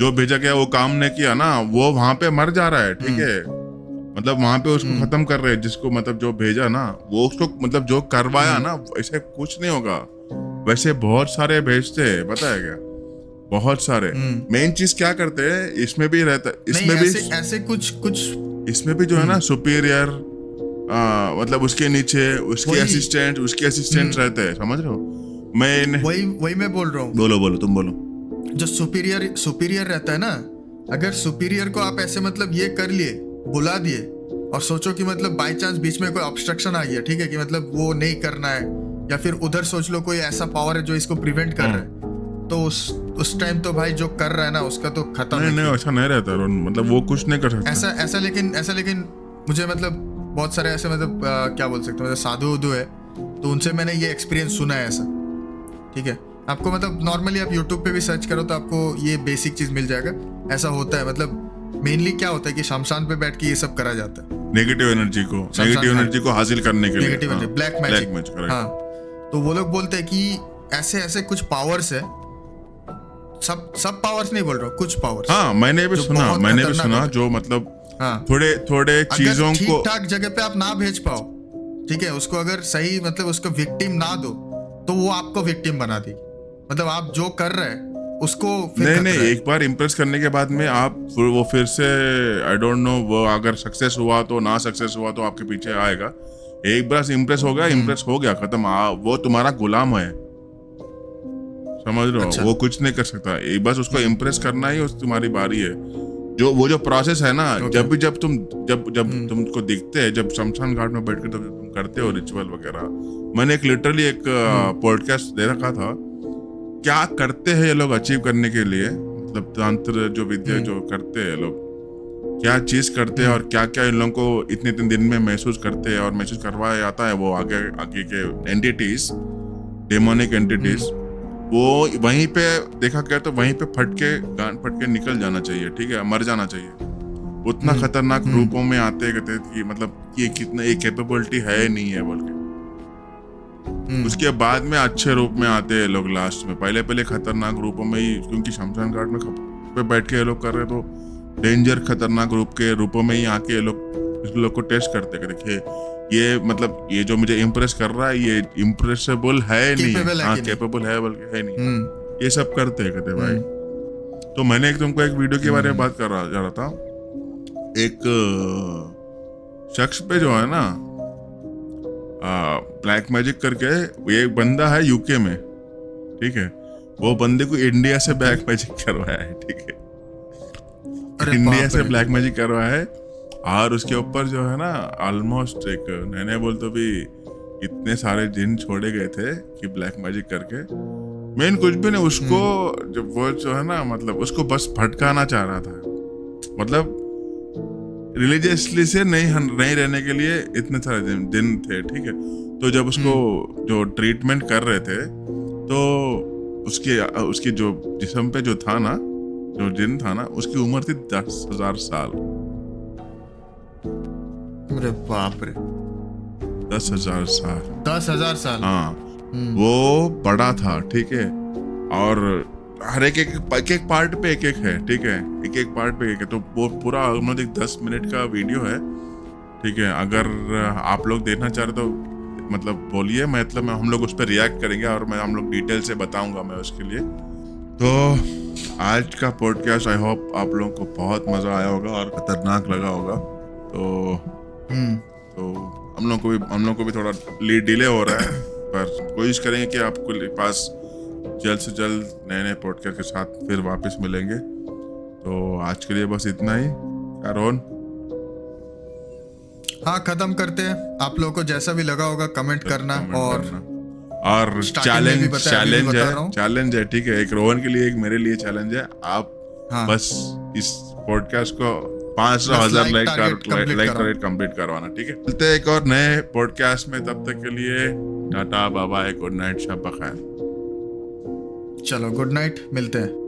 B: जो भेजा गया वो काम नहीं किया ना, वो वहां पे मर जा रहा है, ठीक है, मतलब वहां पे उसको खत्म कर रहे हैं, जिसको मतलब जो भेजा ना वो उसको मतलब जो करवाया ना, ऐसे कुछ नहीं होगा। वैसे बहुत सारे भेजते हैं, पता है क्या, बहुत सारे। मेन चीज क्या करते हैं, इसमें भी रहता है, इसमें भी
A: ऐसे कुछ
B: इसमें भी जो है ना सुपीरियर, मतलब उसके नीचे उसके
A: वही।
B: असिस्टेंट रहते हैं, समझ रहे हो? मैं
A: वही मैं बोल रहा हूँ।
B: बोलो तुम बोलो।
A: जो सुपीरियर रहता है ना, अगर सुपीरियर को आप ऐसे मतलब ये कर लिए, बुला दिए और सोचो कि मतलब बाय चांस बीच में कोई ऑब्स्ट्रक्शन आ गया, ठीक है, कि मतलब वो नहीं करना है, या फिर उधर सोच लो कोई ऐसा पावर है जो इसको प्रिवेंट कर रहा है, तो उस टाइम तो भाई जो कर रहा है ना उसका तो खत्म है।
B: नहीं ऐसा नहीं रहता रोन, मतलब वो कुछ नहीं कर सकता।
A: ऐसा लेकिन मुझे मतलब बहुत सारे ऐसे मतलब क्या बोल सकते हैं, मतलब साधु उधु है, तो उनसे मैंने ये एक्सपीरियंस सुना है ऐसा, ठीक है। आपको मतलब नॉर्मली आप यूट्यूब पे भी सर्च करो तो आपको ये बेसिक चीज मिल जाएगा। ऐसा होता है, मतलब मेनली क्या होता है कि शमशान पे बैठ के ये सब करा जाता है,
B: नेगेटिव एनर्जी को हासिल करने के लिए,
A: नेगेटिव एनर्जी, ब्लैक मैजिक। हाँ, तो वो लोग बोलते हैं कि ऐसे कुछ पावर्स है, सब पावर्स नहीं बोल रहा हूँ, कुछ पावर्स।
B: हाँ, मैंने भी सुना जो मतलब
A: हाँ,
B: थोड़े चीजों को
A: ठीक ठाक जगह पे आप ना भेज पाओ, ठीक है, उसको अगर सही मतलब उसको विक्टिम ना दो तो वो आपको विक्टिम बना देगी। मतलब आप जो कर रहे हैं उसको
B: नहीं, एक बार इम्प्रेस करने के बाद में आप वो फिर से आई डोंट नो, वो अगर सक्सेस हुआ तो, ना सक्सेस हुआ तो आपके पीछे आएगा। एक बार इम्प्रेस हो गया खत्म। वो तुम्हारा गुलाम है, समझ रहे हो?
A: अच्छा।
B: वो कुछ नहीं कर सकता, एक बस उसको इम्प्रेस करना ही तुम्हारी बारी है। जो प्रोसेस है ना, जब तुमको दिखते हैं, जब शमशान घाट में बैठ के तुम करते हो रिचुअल वगैरह, मैंने लिटरली एक पॉडकास्ट दे रखा था, क्या करते हैं ये लोग अचीव करने के लिए, मतलब तंत्र जो विद्या जो करते हैं लोग, क्या चीज करते हैं और क्या क्या इन लोगों को इतने दिन में महसूस करते हैं और महसूस करवाया जाता है। वो आगे के एंटिटीज, डेमोनिक एंटिटीज, वो वहीं पे देखा गया तो वहीं पे फट के निकल जाना चाहिए, ठीक है, मर जाना चाहिए। उतना खतरनाक रूपों में आते कहते कि मतलब ये कितना ये कैपेबिलिटी है नहीं है बोल के। उसके बाद में अच्छे रूप में आते हैं लोग लास्ट में, पहले खतरनाक रूपों में ही, क्योंकि शमशान घाट में पे बैठ के ये लोग कर रहे तो डेंजर खतरनाक रूपों में ही आके ये लोग को टेस्ट करते कि देखिए ये मतलब ये जो मुझे इम्प्रेस कर रहा है ये इम्प्रेसेबल है नहीं, हाँ कैपेबल है बल्कि है नहीं, ये सब करते हैं कहते भाई। तो मैंने तुमको एक वीडियो के बारे में बात कर रहा था। एक शख्स पे जो है ना ब्लैक मैजिक करके, ये एक बंदा है यूके में, ठीक है, वो बंदे को इंडिया से ब्लैक मैजिक करवाया है, ठीक है, इंडिया से ब्लैक मैजिक करवाया है। और उसके ऊपर जो है ना ऑलमोस्ट एक नैने बोल तो भी इतने सारे जिन छोड़े गए थे कि ब्लैक मैजिक करके, मेन कुछ भी नहीं, उसको जब वो जो है ना मतलब उसको बस भटकाना चाह रहा था, मतलब रिलीजियसली से नहीं रहने के लिए इतने सारे दिन थे, ठीक है। तो जब उसको जो ट्रीटमेंट कर रहे थे तो उसकी जो जिस्म पे जो था ना, जो जिन था ना, उसकी उम्र थी 10,000 साल।
A: अरे बाप रे,
B: 10,000 साल,
A: 10,000 साल।
B: हाँ, वो बड़ा था, ठीक है, और हर एक पार्ट पे एक है, ठीक है, एक पार्ट पे एक है। तो वो पूरा 10 मिनट का वीडियो है, ठीक है। अगर आप लोग देखना चाह रहे तो मतलब बोलिए, मतलब हम लोग उस पर रिएक्ट करेंगे और हम लोग डिटेल से बताऊंगा मैं उसके लिए। तो आज का पॉडकास्ट आई होप आप लोगों को बहुत मजा आया होगा और खतरनाक लगा होगा। तो हम लोग को भी थोड़ा डिले हो रहा है, पर कोशिश करेंगे कि आपको पास जल्द से जल्द नए पॉडकास्ट के साथ फिर वापस मिलेंगे। तो आज के लिए बस इतना ही। रोहन,
A: हाँ, खत्म करते हैं। आप लोगों को जैसा भी लगा होगा कमेंट करना और
B: चैलेंज है, ठीक है, एक रोहन के लिए एक मेरे लिए चैलेंज है। आप बस इस पॉडकास्ट को 500,000 लाइक कंप्लीट करवाना, ठीक है। मिलते हैं एक और नए पॉडकास्ट में, तब तक के लिए tata bye bye, good night, शब बखैर।
A: चलो गुड नाइट, मिलते हैं।